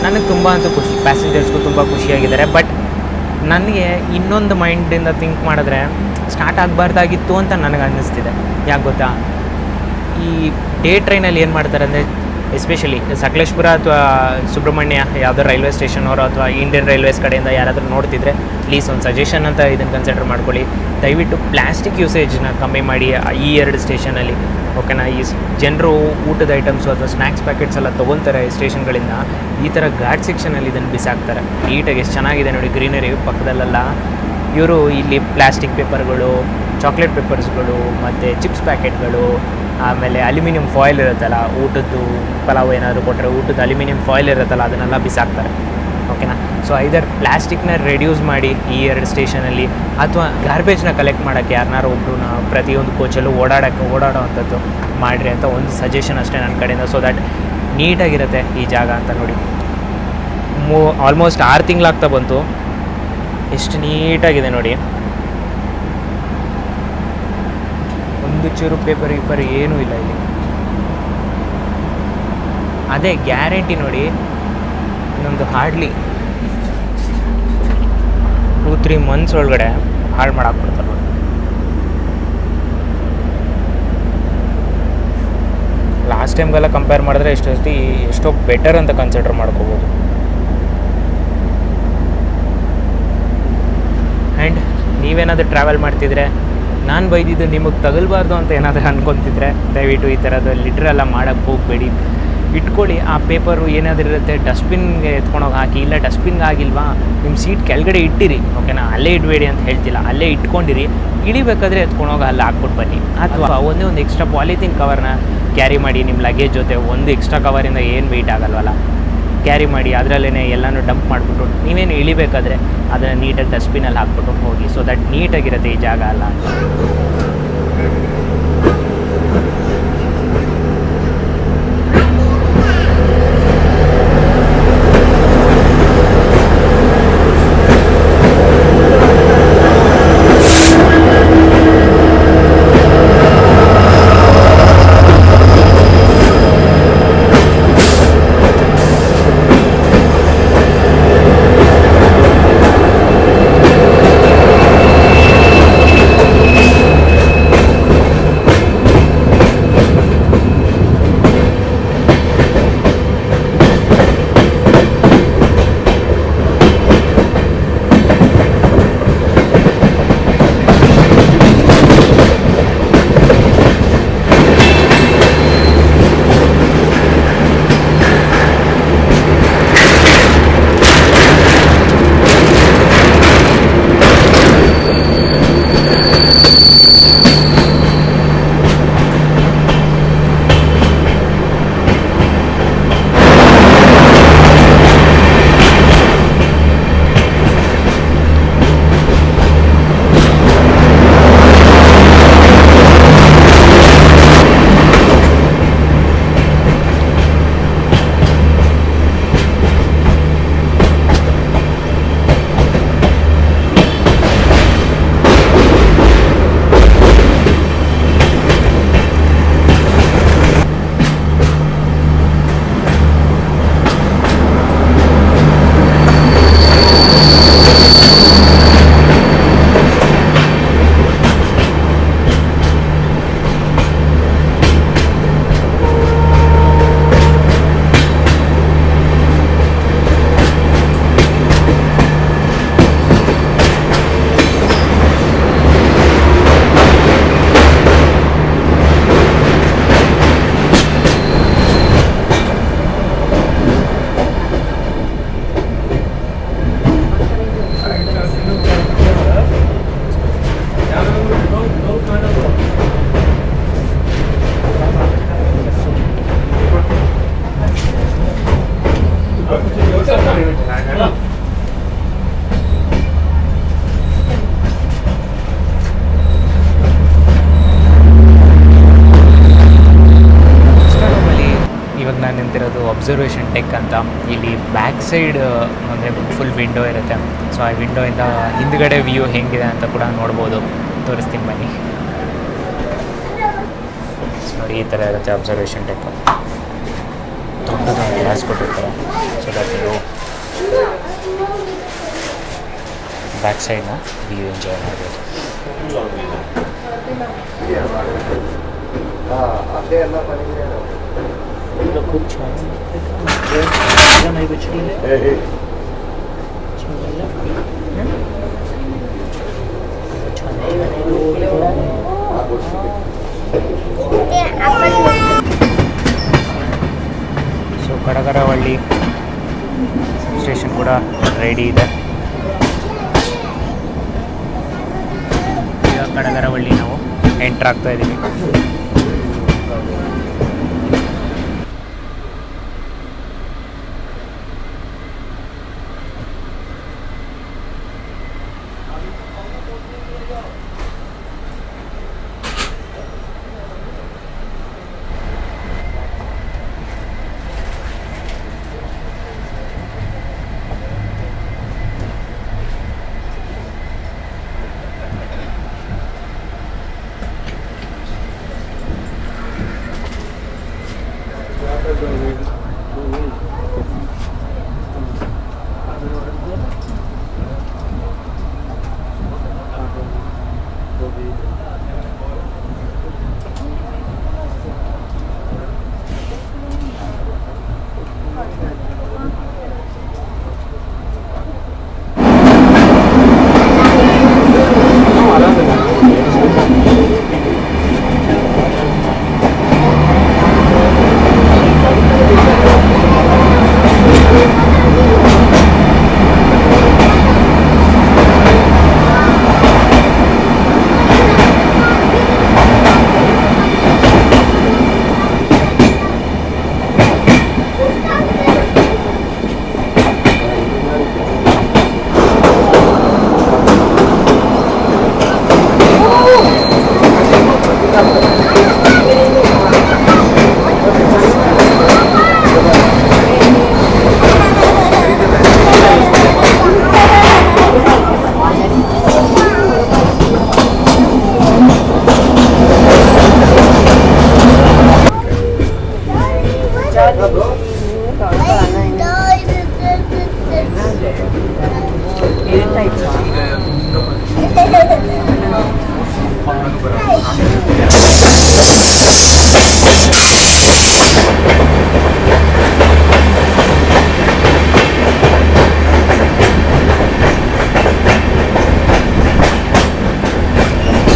ನನಗೆ ತುಂಬ ಅಂತೂ ಖುಷಿ, ಪ್ಯಾಸೆಂಜರ್ಸ್ಗೂ ತುಂಬ ಖುಷಿಯಾಗಿದ್ದಾರೆ. ಬಟ್ ನನಗೆ ಇನ್ನೊಂದು ಮೈಂಡಿಂದ ಥಿಂಕ್ ಮಾಡಿದ್ರೆ ಸ್ಟಾರ್ಟ್ ಆಗಬಾರ್ದಾಗಿತ್ತು ಅಂತ ನನಗೆ ಅನ್ನಿಸ್ತಿದೆ. ಯಾಕೆ ಗೊತ್ತಾ, ಈ ಡೇ ಟ್ರೈನಲ್ಲಿ ಏನು ಮಾಡ್ತಾರೆ ಅಂದರೆ, ಎಸ್ಪೆಷಲಿ ಸಕಲೇಶ್ಪುರ ಅಥವಾ ಸುಬ್ರಹ್ಮಣ್ಯ ಯಾವುದೋ ರೈಲ್ವೆ ಸ್ಟೇಷನವರು ಅಥವಾ ಇಂಡಿಯನ್ ರೈಲ್ವೇಸ್ ಕಡೆಯಿಂದ ಯಾರಾದರೂ ನೋಡ್ತಿದ್ರೆ ಪ್ಲೀಸ್ ಒಂದು ಸಜೆಷನ್ ಅಂತ ಇದನ್ನು ಕನ್ಸಿಡರ್ ಮಾಡ್ಕೊಳ್ಳಿ. ದಯವಿಟ್ಟು ಪ್ಲಾಸ್ಟಿಕ್ ಯೂಸೇಜ್ನ ಕಮ್ಮಿ ಮಾಡಿ ಈ 2 ಸ್ಟೇಷನಲ್ಲಿ, ಓಕೆನಾ. ಈ ಜನರು ಊಟದ ಐಟಮ್ಸು ಅಥವಾ ಸ್ನ್ಯಾಕ್ಸ್ ಪ್ಯಾಕೆಟ್ಸ್ ಎಲ್ಲ ತೊಗೊಳ್ತಾರೆ ಸ್ಟೇಷನ್ಗಳಿಂದ, ಈ ಥರ ಘಾಟ್ ಸೆಕ್ಷನಲ್ಲಿ ಇದನ್ನು ಬಿಸಾಕ್ತಾರೆ. ನೀಟಾಗಿ ಎಷ್ಟು ಚೆನ್ನಾಗಿದೆ ನೋಡಿ ಗ್ರೀನರಿ ಪಕ್ಕದಲ್ಲೆಲ್ಲ. ಇವರು ಇಲ್ಲಿ ಪ್ಲಾಸ್ಟಿಕ್ ಪೇಪರ್ಗಳು, ಚಾಕ್ಲೇಟ್ ಪೇಪರ್ಸ್ಗಳು ಮತ್ತು ಚಿಪ್ಸ್ ಪ್ಯಾಕೆಟ್ಗಳು, ಆಮೇಲೆ ಅಲ್ಯೂಮಿನಿಯಂ ಫಾಯಿಲ್ ಇರುತ್ತಲ್ಲ, ಊಟದ್ದು ಪಲಾವ್ ಏನಾದರೂ ಕೊಟ್ಟರೆ ಊಟದ ಅಲ್ಯೂಮಿನಿಯಂ ಫಾಯಿಲ್ ಇರುತ್ತಲ್ಲ ಅದನ್ನೆಲ್ಲ ಬಿಸಾಕ್ತಾರೆ, ಓಕೆನಾ. ಸೊ ಐದರ್ ಪ್ಲಾಸ್ಟಿಕ್ನ ರೆಡ್ಯೂಸ್ ಮಾಡಿ ಈ 2 ಸ್ಟೇಷನಲ್ಲಿ, ಅಥವಾ ಗಾರ್ಬೇಜ್ನ ಕಲೆಕ್ಟ್ ಮಾಡೋಕ್ಕೆ ಯಾರನ್ನಾರು ಒಬ್ಬರನ್ನ ಪ್ರತಿಯೊಂದು ಕೋಚಲ್ಲೂ ಓಡಾಡೋ ಅಂಥದ್ದು ಮಾಡಿರಿ ಅಂತ ಒಂದು ಸಜೆಷನ್ ಅಷ್ಟೇ ನನ್ನ ಕಡೆಯಿಂದ. ಸೊ ದ್ಯಾಟ್ ನೀಟಾಗಿರುತ್ತೆ ಈ ಜಾಗ ಅಂತ ನೋಡಿ. ಆಲ್ಮೋಸ್ಟ್ 6 ತಿಂಗಳಾಗ್ತಾ ಬಂತು, ಎಷ್ಟು ನೀಟಾಗಿದೆ ನೋಡಿ. ಒಂದು ಚೂರು ಪೇಪರ್ ಏನೂ ಇಲ್ಲ ಇಲ್ಲಿ. ಅದೇ ಗ್ಯಾರಂಟಿ ನೋಡಿ, ಇನ್ನೊಂದು ಹಾರ್ಡ್ಲಿ 2-3 ಮಂತ್ಸ್ ಒಳಗಡೆ ಹಾಳು ಮಾಡಾಕ್ಬಿಡ್ತಾರೆ ನೋಡಿ. ಲಾಸ್ಟ್ ಟೈಮ್ಗೆಲ್ಲ ಕಂಪೇರ್ ಮಾಡಿದ್ರೆ ಎಷ್ಟೋ ಬೆಟರ್ ಅಂತ ಕನ್ಸಿಡರ್ ಮಾಡ್ಕೋಬೋದು. ಆ್ಯಂಡ್ ನೀವೇನಾದರೂ ಟ್ರಾವೆಲ್ ಮಾಡ್ತಿದ್ರೆ, ನಾನು ಬೈದಿದ್ದು ನಿಮಗೆ ತಗಲ್ಬಾರ್ದು ಅಂತ ಏನಾದರೂ ಅನ್ಕೊತಿದ್ರೆ ದಯವಿಟ್ಟು ಈ ಥರದ ಲಿಟ್ರೆಲ್ಲ ಮಾಡೋಕ್ಕೆ ಹೋಗಬೇಡಿ. ಇಟ್ಕೊಳ್ಳಿ, ಆ ಪೇಪರು ಏನಾದರೂ ಇರುತ್ತೆ ಡಸ್ಟ್ಬಿನ್ಗೆ ಎತ್ಕೊಂಡೋಗಿ ಹಾಕಿ. ಇಲ್ಲ ಡಸ್ಟ್ಬಿನ್ಗೆ ಆಗಿಲ್ವಾ, ನಿಮ್ಮ ಸೀಟ್ ಕೆಳಗಡೆ ಇಟ್ಟಿರಿ, ಓಕೆನಾ. ಅಲ್ಲೇ ಇಡಬೇಡಿ ಅಂತ ಹೇಳ್ತಿಲ್ಲ, ಅಲ್ಲೇ ಇಟ್ಕೊಂಡಿರಿ. ಇಳಿಬೇಕಾದ್ರೆ ಎತ್ಕೊಂಡೋಗಿ ಅಲ್ಲಿ ಹಾಕ್ಬಿಟ್ಟು ಬನ್ನಿ. ಅಥವಾ ಒಂದು ಎಕ್ಸ್ಟ್ರಾ ಪಾಲಿಥೀನ್ ಕವರ್ನ ಕ್ಯಾರಿ ಮಾಡಿ ನಿಮ್ಮ ಲಗೇಜ್ ಜೊತೆ. ಒಂದು ಎಕ್ಸ್ಟ್ರಾ ಕವರಿಂದ ಏನು ವೆಯ್ಟ್ ಆಗಲ್ವಲ್ಲ, ಕ್ಯಾರಿ ಮಾಡಿ. ಅದರಲ್ಲೇ ಎಲ್ಲನೂ ಡಂಪ್ ಮಾಡಿಬಿಟ್ಟು ನೀವೇನು ಇಳಿಬೇಕಾದ್ರೆ ಅದನ್ನು ನೀಟಾಗಿ ಡಸ್ಟ್ಬಿನಲ್ಲಿ ಹಾಕ್ಬಿಟ್ಟು ಹೋಗಿ. ಸೊ ದಟ್ ನೀಟಾಗಿರುತ್ತೆ ಈ ಜಾಗ ಅಲ್ಲ. ಇಲ್ಲಿ ಬ್ಯಾಕ್ ಸೈಡ್ ಅಂದರೆ ಫುಲ್ ವಿಂಡೋ ಇರುತ್ತೆ. ಸೊ ಆ ವಿಂಡೋಯಿಂದ ಹಿಂದ್ಗಡೆ ವ್ಯೂ ಹೆಂಗಿದೆ ಅಂತ ಕೂಡ ನೋಡ್ಬೋದು. ತೋರಿಸ್ತೀನಿ ಬನ್ನಿ. ನೋಡಿ ಈ ಥರ ಇರುತ್ತೆ ಅಬ್ಸರ್ವೇಷನ್ ಟೈಪ್. ದೊಡ್ಡದೊಂದು ಗ್ಲಾಸ್ ಕೊಟ್ಟಿರ್ತಾರೆ. ಸೊ ದಟ್ ನೀವು ಬ್ಯಾಕ್ ಸೈಡ್ನ ವ್ಯೂ ಎಂಜಾಯ್ ಮಾಡ್ಬೋದು. खूप छान नाही बचली ಸೊ ಕಡಗರವಳ್ಳಿ ಸ್ಟೇಷನ್ ಕೂಡ ರೆಡಿ ಇದೆ. ಈಗ ಕಡಗರವಳ್ಳಿ ನಾವು ಎಂಟ್ರ್ ಆಗ್ತಾ ಇದ್ದೀವಿ.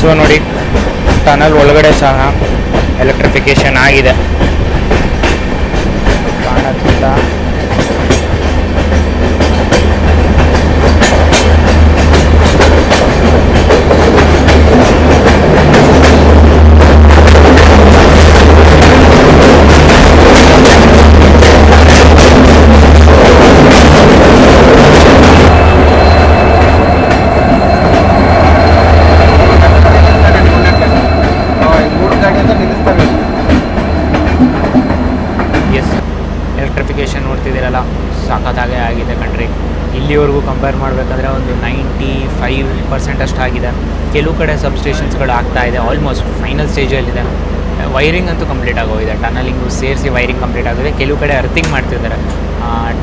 ಸೊ ನೋಡಿ ಟನಲ್ ಒಳಗಡೆ ಸಹ ಎಲೆಕ್ಟ್ರಿಫಿಕೇಷನ್ ಆಗಿದೆ. ಕಾಣುತ್ತಿಲ್ಲ. ನೋಡ್ತಿದ್ದೀರಲ್ಲ, ಸಖತ್ತಾಗೆ ಆಗಿದೆ ಕಣ್ರಿ. ಇಲ್ಲಿವರೆಗೂ ಕಂಪೇರ್ ಮಾಡಬೇಕಾದ್ರೆ ಒಂದು 95% ಅಷ್ಟು ಆಗಿದೆ. ಕೆಲವು ಕಡೆ ಸಬ್ಸ್ಟೇಷನ್ಸ್ಗಳು ಆಗ್ತಾ ಇದೆ, ಆಲ್ಮೋಸ್ಟ್ ಫೈನಲ್ ಸ್ಟೇಜಲ್ಲಿದೆ. ವೈರಿಂಗ್ ಅಂತೂ ಕಂಪ್ಲೀಟ್ ಆಗೋಗಿದೆ, ಟನಲಿಂಗು ಸೇರಿಸಿ ವೈರಿಂಗ್ ಕಂಪ್ಲೀಟ್ ಆಗಿದೆ. ಕೆಲವು ಕಡೆ ಅರ್ಥಿಂಗ್ ಮಾಡ್ತಿದ್ದಾರೆ,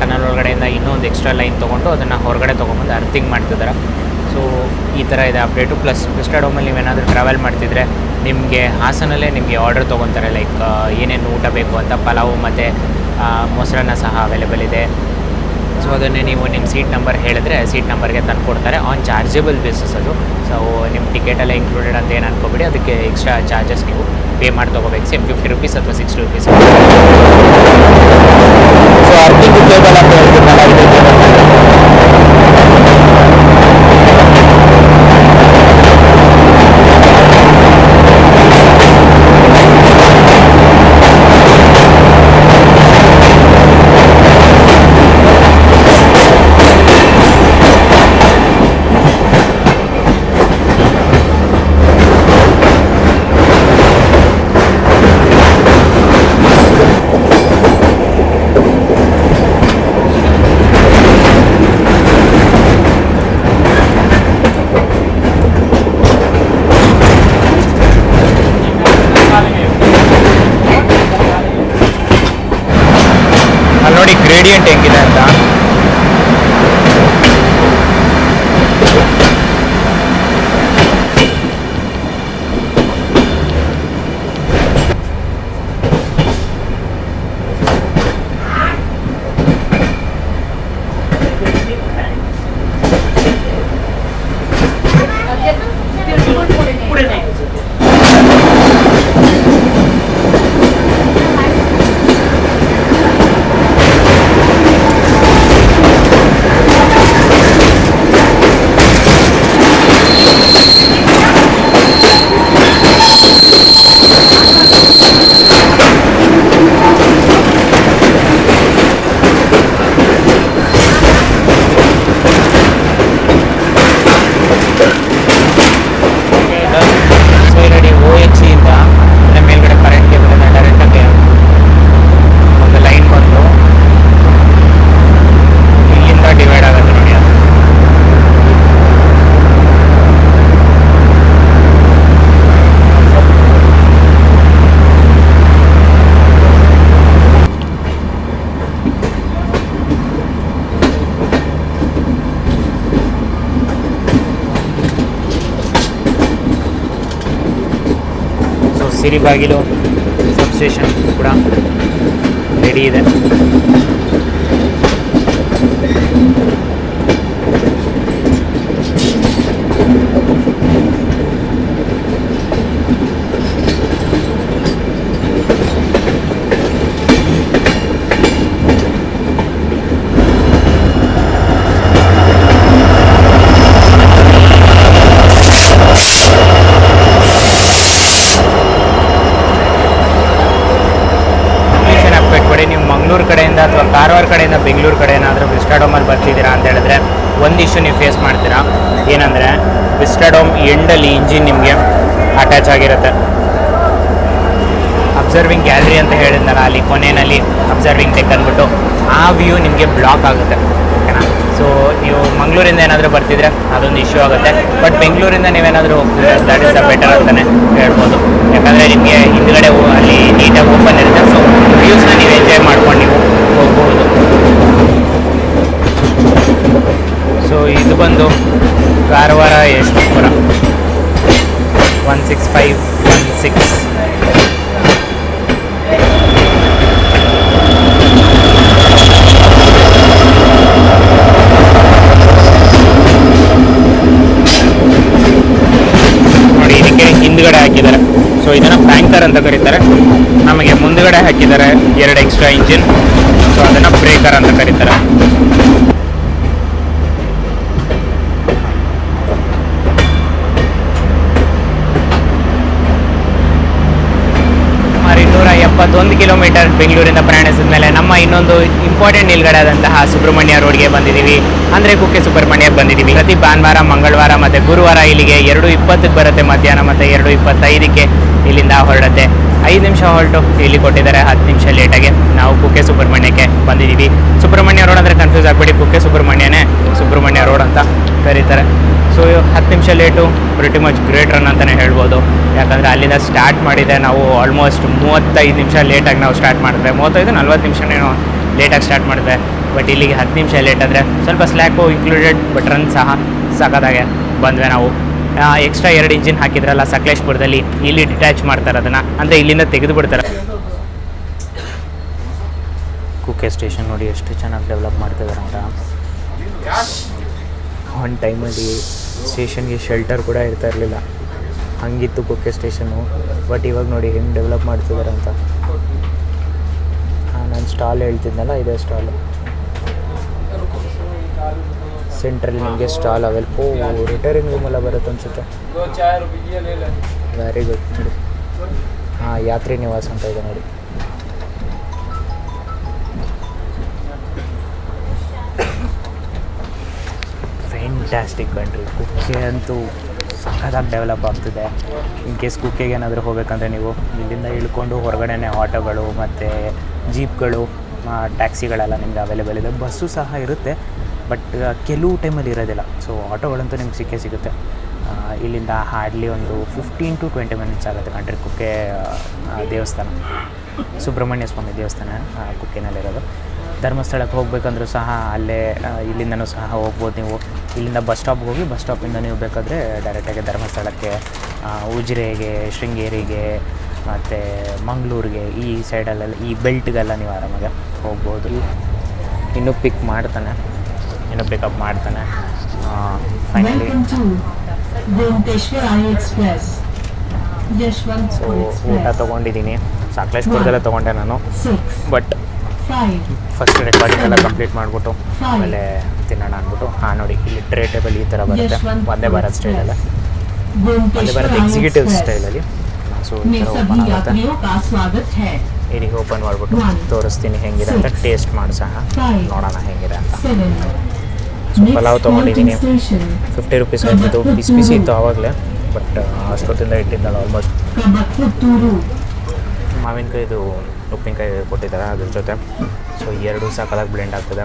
ಟನಲ್ ಒಳಗಡೆಯಿಂದ ಇನ್ನೊಂದು ಎಕ್ಸ್ಟ್ರಾ ಲೈನ್ ತೊಗೊಂಡು ಅದನ್ನು ಹೊರಗಡೆ ತೊಗೊಂಬಂದು ಅರ್ಥಿಂಗ್ ಮಾಡ್ತಿದ್ದಾರೆ. ಸೊ ಈ ಥರ ಇದೆ ಅಪ್ಡೇಟು. ಪ್ಲಸ್ ವಿಸ್ಟಾಡೋಮಲ್ಲಿ ನೀವೇನಾದರೂ ಟ್ರಾವೆಲ್ ಮಾಡ್ತಿದ್ರೆ ನಿಮಗೆ ಹಾಸನಲ್ಲೇ ನಿಮಗೆ ಆರ್ಡರ್ ತೊಗೊತಾರೆ, ಲೈಕ್ ಏನೇನು ಊಟ ಬೇಕು ಅಂತ. ಪಲಾವು ಮತ್ತು ಮೊಸರನ್ನ ಸಹ ಅವೈಲೇಬಲ್ ಇದೆ. ಸೊ ಅದನ್ನೇ ನೀವು ನಿಮ್ಮ ಸೀಟ್ ನಂಬರ್ ಹೇಳಿದ್ರೆ ಸೀಟ್ ನಂಬರ್ಗೆ ತಂದು ಕೊಡ್ತಾರೆ. ಆನ್ ಚಾರ್ಜಬಲ್ ಬೇಸಿಸ್ ಅದು. ಸೊ ನಿಮ್ಮ ಟಿಕೆಟೆಲ್ಲ ಇನ್ಕ್ಲೂಡೆಡ್ ಅಂತ ಏನು ಅನ್ಕೋಬೇಡಿ, ಅದಕ್ಕೆ ಎಕ್ಸ್ಟ್ರಾ ಚಾರ್ಜಸ್ ನೀವು ಪೇ ಮಾಡಿ ತೊಗೋಬೇಕು. ಸೇಮ್ 50 ರೂಪೀಸ್ ಅಥವಾ 60 ರೂಪೀಸ್. ಸೊ ಅರ್ಧಿಂಗ್ ಕೇಬಲ್ ಅಂತ ಹೇಳ್ತಿದ್ದಲ್ಲ, ಕಿರಿಬಾಗಿಲು ಸಬ್ಸ್ಟೇಷನ್ ಕೂಡ ರೆಡಿ ಇದೆ. ಮಂಗಳೂರು ಕಡೆಯಿಂದ ಅಥವಾ ಕಾರವಾರ ಕಡೆಯಿಂದ ಬೆಂಗಳೂರು ಕಡೆ ಏನಾದರೂ ವಿಸ್ಟಾಡೋಮಲ್ಲಿ ಬರ್ತಿದ್ದೀರಾ ಅಂತ ಹೇಳಿದ್ರೆ ಒಂದು ಇಶ್ಯೂ ನೀವು ಫೇಸ್ ಮಾಡ್ತೀರಾ. ಏನಂದರೆ ವಿಸ್ಟಾಡೋಮ್ ಎಂಡಲ್ಲಿ ಇಂಜಿನ್ ನಿಮಗೆ ಅಟ್ಯಾಚ್ ಆಗಿರುತ್ತೆ. ಅಬ್ಸರ್ವಿಂಗ್ ಗ್ಯಾಲರಿ ಅಂತ ಹೇಳಿದ್ನಲ್ಲ, ಅಲ್ಲಿ ಕೊನೆಯಲ್ಲಿ ಅಬ್ಸರ್ವಿಂಗ್ ಡೆಕ್ ಅಂದ್ಬಿಟ್ಟು ಆ ವ್ಯೂ ನಿಮಗೆ ಬ್ಲಾಕ್ ಆಗುತ್ತೆ. ಓಕೆನಾ? ಸೊ ನೀವು ಮಂಗಳೂರಿಂದ ಏನಾದರೂ ಬರ್ತಿದ್ರೆ ಅದೊಂದು ಇಶ್ಯೂ ಆಗುತ್ತೆ. ಬಟ್ ಬೆಂಗಳೂರಿಂದ ನೀವೇನಾದರೂ ಹೋಗ್ತಿದ್ರೆ ದಟ್ ಇಸ್ ದ ಬೆಟರ್ ಅಂತಲೇ ಹೇಳ್ಬೋದು. ಯಾಕಂದರೆ ನಿಮಗೆ ಹಿಂದ್ಗಡೆ ಅಲ್ಲಿ ನೀಟಾಗಿ ಓಪನ್ ಇರುತ್ತೆ. ಸೊ ವ್ಯೂಸ್ನ ನೀವು ಎಂಜಾಯ್ ಮಾಡ್ಕೊಂಡು ನೀವು ಹೋಗ್ಬೋದು. ಸೊ ಇದು ಬಂದು ಕಾರವಾರ ಯಶವಂತಪುರ 16516. ನೋಡಿ, ಇದಕ್ಕೆ ಹಿಂದ್ಗಡೆ ಹಾಕಿದ್ದಾರೆ. ಸೊ ಇದನ್ನು ಬ್ಯಾಂಕರ್ ಅಂತ ಕರೀತಾರೆ. ನಮಗೆ ಮುಂದ್ಗಡೆ ಹಾಕಿದ್ದಾರೆ 2 ಎಕ್ಸ್ಟ್ರಾ ಇಂಜಿನ್. ಸೊ ಅದನ್ನು ಬ್ರೇಕರ್ ಅಂತ ಕರೀತಾರೆ. ಸುಮಾರು 271 ಕಿಲೋಮೀಟರ್ ಬೆಂಗಳೂರಿಂದ ಪ್ರಯಾಣಿಸಿದ ಮೇಲೆ ನಮ್ಮ ಇನ್ನೊಂದು ಇಂಪಾರ್ಟೆಂಟ್ ನಿಲ್ಗಡೆ ಆದಂತಹ ಸುಬ್ರಹ್ಮಣ್ಯ ರೋಡ್ಗೆ ಬಂದಿದ್ದೀವಿ. ಅಂದರೆ ಕುಕ್ಕೆ ಸುಬ್ರಹ್ಮಣ್ಯಕ್ಕೆ ಬಂದಿದ್ದೀವಿ. ಪ್ರತಿ ಭಾನುವಾರ, ಮಂಗಳವಾರ ಮತ್ತು ಗುರುವಾರ ಇಲ್ಲಿಗೆ 2:20ಕ್ಕೆ ಬರುತ್ತೆ ಮಧ್ಯಾಹ್ನ, ಮತ್ತು 2:25ಕ್ಕೆ ಇಲ್ಲಿಂದ ಹೊರಡುತ್ತೆ. 5 ನಿಮಿಷ ಹೊರಟು ಇಲ್ಲಿ ಕೊಟ್ಟಿದ್ದಾರೆ, 10 ನಿಮಿಷ ಲೇಟಾಗಿ ನಾವು ಕುಕ್ಕೆ ಸುಬ್ರಹ್ಮಣ್ಯಕ್ಕೆ ಬಂದಿದ್ದೀವಿ. ಸುಬ್ರಹ್ಮಣ್ಯ ರೋಡ್ ಅಂದರೆ ಕನ್ಫ್ಯೂಸ್ ಆಗಬೇಡಿ, ಕುಕ್ಕೆ ಸುಬ್ರಹ್ಮಣ್ಯನೇ ಸುಬ್ರಹ್ಮಣ್ಯ ರೋಡ್ ಅಂತ ಕರೀತಾರೆ. ಸೊ 10 ನಿಮಿಷ late pretty much great run ಅಂತಲೇ ಹೇಳ್ಬೋದು. ಯಾಕಂದರೆ ಅಲ್ಲಿಂದ ಸ್ಟಾರ್ಟ್ ಮಾಡಿದೆ ನಾವು ಆಲ್ಮೋಸ್ಟ್ 35 ನಿಮಿಷ ಲೇಟಾಗಿ ನಾವು ಸ್ಟಾರ್ಟ್ ಮಾಡಿದ್ವಿ. 35-40 ನಿಮಿಷನೇನು ಲೇಟಾಗಿ ಸ್ಟಾರ್ಟ್ ಮಾಡಿದ್ವಿ. ಬಟ್ ಇಲ್ಲಿಗೆ 10 ನಿಮಿಷ ಲೇಟ್ ಆದರೆ ಸ್ವಲ್ಪ ಸ್ಲ್ಯಾಕು ಇನ್ಕ್ಲೂಡೆಡ್, ಬಟ್ ರನ್ ಸಹ ಸಖತ್ತಾಗೆ ಬಂದ್ವಿ ನಾವು. ಎಕ್ಸ್ಟ್ರಾ 2 ಇಂಜಿನ್ ಹಾಕಿದ್ರಲ್ಲ ಸಕಲೇಶ್ಪುರದಲ್ಲಿ, ಇಲ್ಲಿ ಡಿಟ್ಯಾಚ್ ಮಾಡ್ತಾರೆ ಅದನ್ನು, ಅಂದರೆ ಇಲ್ಲಿಂದ ತೆಗೆದು ಬಿಡ್ತಾರೆ. ಕುಕ್ಕೆ ಸ್ಟೇಷನ್ ನೋಡಿ ಎಷ್ಟು ಚೆನ್ನಾಗಿ ಡೆವಲಪ್ ಮಾಡ್ತಿದ್ದಾರೆ ಅಂತ. ಒಂದು ಟೈಮಲ್ಲಿ ಸ್ಟೇಷನ್ಗೆ ಶೆಲ್ಟರ್ ಕೂಡ ಇರ್ತಾ ಇರಲಿಲ್ಲ, ಹಂಗಿತ್ತು ಕುಕ್ಕೆ ಸ್ಟೇಷನ್ನು. ಬಟ್ ಇವಾಗ ನೋಡಿ ಹೆಂಗೆ ಡೆವಲಪ್ ಮಾಡ್ತಿದ್ದಾರೆ ಅಂತ. ನಾನು ಸ್ಟಾಲ್ ಹೇಳ್ತಿದ್ನಲ್ಲ, ಇದೇ ಸ್ಟಾಲ್. ಸೆಂಟ್ರಲ್ಲಿ ನಿಮಗೆ ಸ್ಟಾಲ್ ಅವೈಲೇಬಲ್. ರಿಟೈರಿಂಗ್ ರೂಮೆಲ್ಲ ಬರುತ್ತೆ ಅನಿಸುತ್ತೆ. ವೆರಿ ಗುಡ್ ನೋಡಿ. ಯಾತ್ರಿ ನಿವಾಸ ಅಂತ ಇದೆ ನೋಡಿ. Fantastic country. ಕುಕ್ಕೆ ಅಂತೂ ಸಖತ್ತಾಗಿ ಡೆವಲಪ್ ಆಗ್ತಿದೆ. ಇನ್ ಕೇಸ್ ಕುಕ್ಕೆಗೆ ಏನಾದರೂ ಹೋಗ್ಬೇಕಂದ್ರೆ ನೀವು ಇಲ್ಲಿಂದ ಇಳ್ಕೊಂಡು ಹೊರಗಡೆನೇ ಆಟೋಗಳು ಮತ್ತು ಜೀಪ್ಗಳು, ಟ್ಯಾಕ್ಸಿಗಳೆಲ್ಲ ನಿಮಗೆ ಅವೈಲೇಬಲ್ ಇದೆ. ಬಸ್ಸು ಸಹ ಇರುತ್ತೆ, ಬಟ್ ಕೆಲವು ಟೈಮಲ್ಲಿ ಇರೋದಿಲ್ಲ. ಸೊ ಆಟೋಗಳಂತೂ ನಿಮ್ಗೆ ಸಿಗುತ್ತೆ. ಇಲ್ಲಿಂದ ಹಾರ್ಡ್ಲಿ ಒಂದು 15-20 ಮಿನಿಟ್ಸ್ ಆಗುತ್ತೆ ಕಂಟ್ರಿ ಕುಕ್ಕೆ ದೇವಸ್ಥಾನ, ಸುಬ್ರಹ್ಮಣ್ಯ ಸ್ವಾಮಿ ದೇವಸ್ಥಾನ ಕುಕ್ಕೆನಲ್ಲಿರೋದು. ಧರ್ಮಸ್ಥಳಕ್ಕೆ ಹೋಗ್ಬೇಕಂದ್ರೂ ಸಹ ಅಲ್ಲೇ ಇಲ್ಲಿಂದನೂ ಸಹ ಹೋಗ್ಬೋದು ನೀವು. ಇಲ್ಲಿಂದ ಬಸ್ ಸ್ಟಾಪ್ಗೆ ಹೋಗಿ, ಬಸ್ ಸ್ಟಾಪಿಂದ ನೀವು ಬೇಕಾದರೆ ಡೈರೆಕ್ಟಾಗಿ ಧರ್ಮಸ್ಥಳಕ್ಕೆ, ಉಜಿರೆಗೆ, ಶೃಂಗೇರಿಗೆ ಮತ್ತು ಮಂಗಳೂರಿಗೆ, ಈ ಸೈಡಲ್ಲೆಲ್ಲ ಈ ಬೆಲ್ಟ್ಗೆಲ್ಲ ನೀವು ಆರಾಮಾಗಿ ಹೋಗ್ಬೋದು. ಇನ್ನೂ ಪಿಕಪ್ ಮಾಡ್ತಾನೆ. ಫೈನಲಿ ಸೊ ಊಟ ತೊಗೊಂಡಿದ್ದೀನಿ. ಸಕಲೇಶ್ಪುರದಲ್ಲೇ ತೊಗೊಂಡೆ ನಾನು. ಬಟ್ ಫಸ್ಟ್ ರೆಕಾರ್ಡಿಂಗ್ ಎಲ್ಲ ಕಂಪ್ಲೀಟ್ ಮಾಡಿಬಿಟ್ಟು ಆಮೇಲೆ ತಿನ್ನೋಣ ಅಂದ್ಬಿಟ್ಟು. ನೋಡಿ ಇಲ್ಲಿ ಟ್ರೇ ಟೇಬಲ್ ಈ ಥರ ಬರುತ್ತೆ, ವಂದೇ ಭಾರತ್ ಸ್ಟೈಲಲ್ಲಿ, ವಂದೇ ಭಾರತ್ ಎಕ್ಸಿಕ್ಯೂಟಿವ್ ಸ್ಟೈಲಲ್ಲಿ. ಸೊ ಈ ಥರ ಓಪನ್ ಆಗುತ್ತೆ. ಇದೀಗ ಓಪನ್ ಮಾಡಿಬಿಟ್ಟು ತೋರಿಸ್ತೀನಿ ಹೆಂಗಿದೆ ಅಂತ. ಟೇಸ್ಟ್ ಮಾಡಿ ಸಹ ನೋಡೋಣ ಹೆಂಗಿದೆ ಅಂತ. ಸೊ ಪಲಾವ್ ತೊಗೊಂಡಿದ್ದೀನಿ, 50 ರೂಪೀಸ್ ಆಯಿತು. ಬಿಸಿ ಇತ್ತು ಆವಾಗಲೇ, ಬಟ್ ಅಷ್ಟೊತ್ತಿಂದ ಇಟ್ಟಿದ್ದಲ್ಲ ಆಲ್ಮೋಸ್ಟ್. ಮಾವಿನಕಾಯಿದು ಉಪ್ಪಿನಕಾಯಿ ಕೊಟ್ಟಿದ್ದಾರೆ ಅದ್ರ ಜೊತೆ. ಸೊ 2 ಸಾಕಾಗಿ ಬ್ಲೆಂಡ್ ಆಗ್ತದೆ.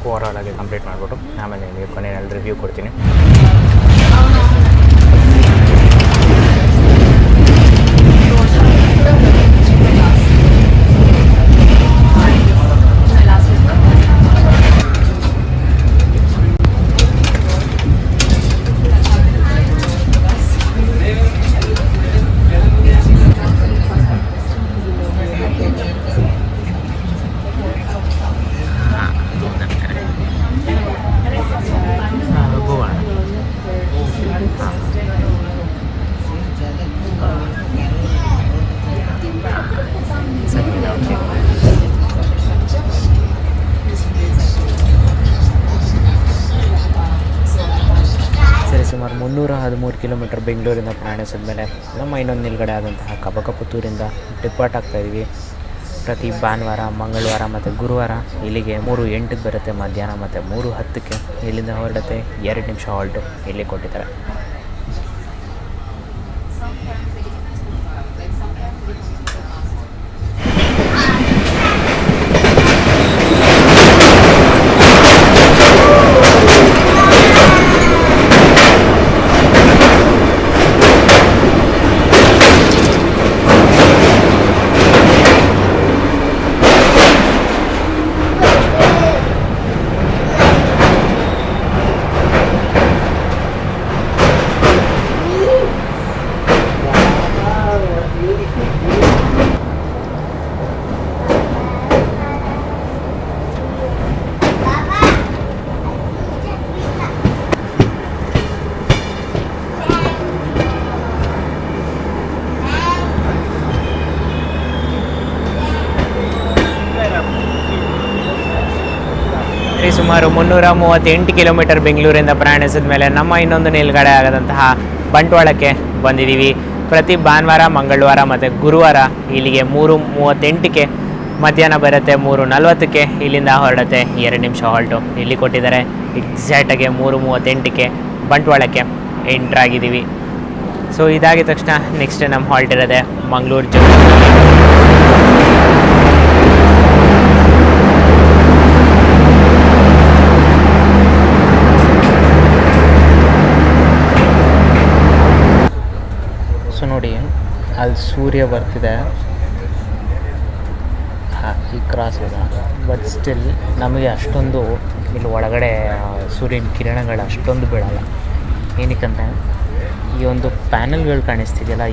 ಓವರಾಲ್ ಆಗಿ ಕಂಪ್ಲೀಟ್ ಮಾಡಿಬಿಟ್ಟು ಆಮೇಲೆ ನಿಮಗೆ ಕೊನೆಯಲ್ಲಿ ರಿವ್ಯೂ ಕೊಡ್ತೀನಿ. ಸುಮಾರು 313 ಕಿಲೋಮೀಟರ್ ಬೆಂಗಳೂರಿಂದ ಪ್ರಯಾಣಿಸಿದ ಮೇಲೆ ನಮ್ಮ ಇನ್ನೊಂದು ನಿಲ್ಗಡೆ ಆದಂತಹ ಕಬಕಪುತ್ತೂರಿಂದ ಡಿಪಾರ್ಟ್ ಆಗ್ತಾಯಿದ್ವಿ. ಪ್ರತಿ ಭಾನುವಾರ, ಮಂಗಳವಾರ ಮತ್ತು ಗುರುವಾರ ಇಲ್ಲಿಗೆ 3:08ಕ್ಕೆ ಬರುತ್ತೆ ಮಧ್ಯಾಹ್ನ, ಮತ್ತು 3:10ಕ್ಕೆ ಇಲ್ಲಿಂದ ಹೊರಡುತ್ತೆ. 2 ನಿಮಿಷ ಹಾಲ್ಟು ಇಲ್ಲಿ ಕೊಟ್ಟಿದ್ದಾರೆ. ಸುಮಾರು 338 ಕಿಲೋಮೀಟರ್ ಬೆಂಗಳೂರಿಂದ ಪ್ರಯಾಣಿಸಿದ ಮೇಲೆ ನಮ್ಮ ಇನ್ನೊಂದು ನಿಲ್ಗಡೆ ಆಗದಂತಹ ಬಂಟ್ವಾಳಕ್ಕೆ ಬಂದಿದ್ದೀವಿ. ಪ್ರತಿ ಭಾನುವಾರ, ಮಂಗಳವಾರ ಮತ್ತು ಗುರುವಾರ ಇಲ್ಲಿಗೆ 3:38ಕ್ಕೆ ಮಧ್ಯಾಹ್ನ ಬರುತ್ತೆ, 3:40ಕ್ಕೆ ಇಲ್ಲಿಂದ ಹೊರಡುತ್ತೆ. 2 ನಿಮಿಷ ಹಾಲ್ಟು ಇಲ್ಲಿ ಕೊಟ್ಟಿದ್ದಾರೆ. ಎಕ್ಸಾಕ್ಟಾಗಿ 3:38ಕ್ಕೆ ಬಂಟ್ವಾಳಕ್ಕೆ ಎಂಟ್ರಾಗಿದ್ದೀವಿ. ಸೊ ಇದಾಗಿದ ತಕ್ಷಣ ನೆಕ್ಸ್ಟ್ ನಮ್ಮ ಹಾಲ್ಟ್ ಇರೋದೆ ಮಂಗಳೂರು ಜಂಕ್ಷನ್. ಸೊ ನೋಡಿ, ಅಲ್ಲಿ ಸೂರ್ಯ ಬರ್ತಿದೆ, ಈ ಕ್ರಾಸ್ ಇದೆ. ಬಟ್ ಸ್ಟಿಲ್ ನಮಗೆ ಅಷ್ಟೊಂದು ಇಲ್ಲಿ ಒಳಗಡೆ ಸೂರ್ಯನ ಕಿರಣಗಳು ಅಷ್ಟೊಂದು ಬೀಳಲ್ಲ. ಏನಕ್ಕಂದರೆ ಈ ಒಂದು ಪ್ಯಾನಲ್ಗಳು ಕಾಣಿಸ್ತಿದೆಯಲ್ಲ,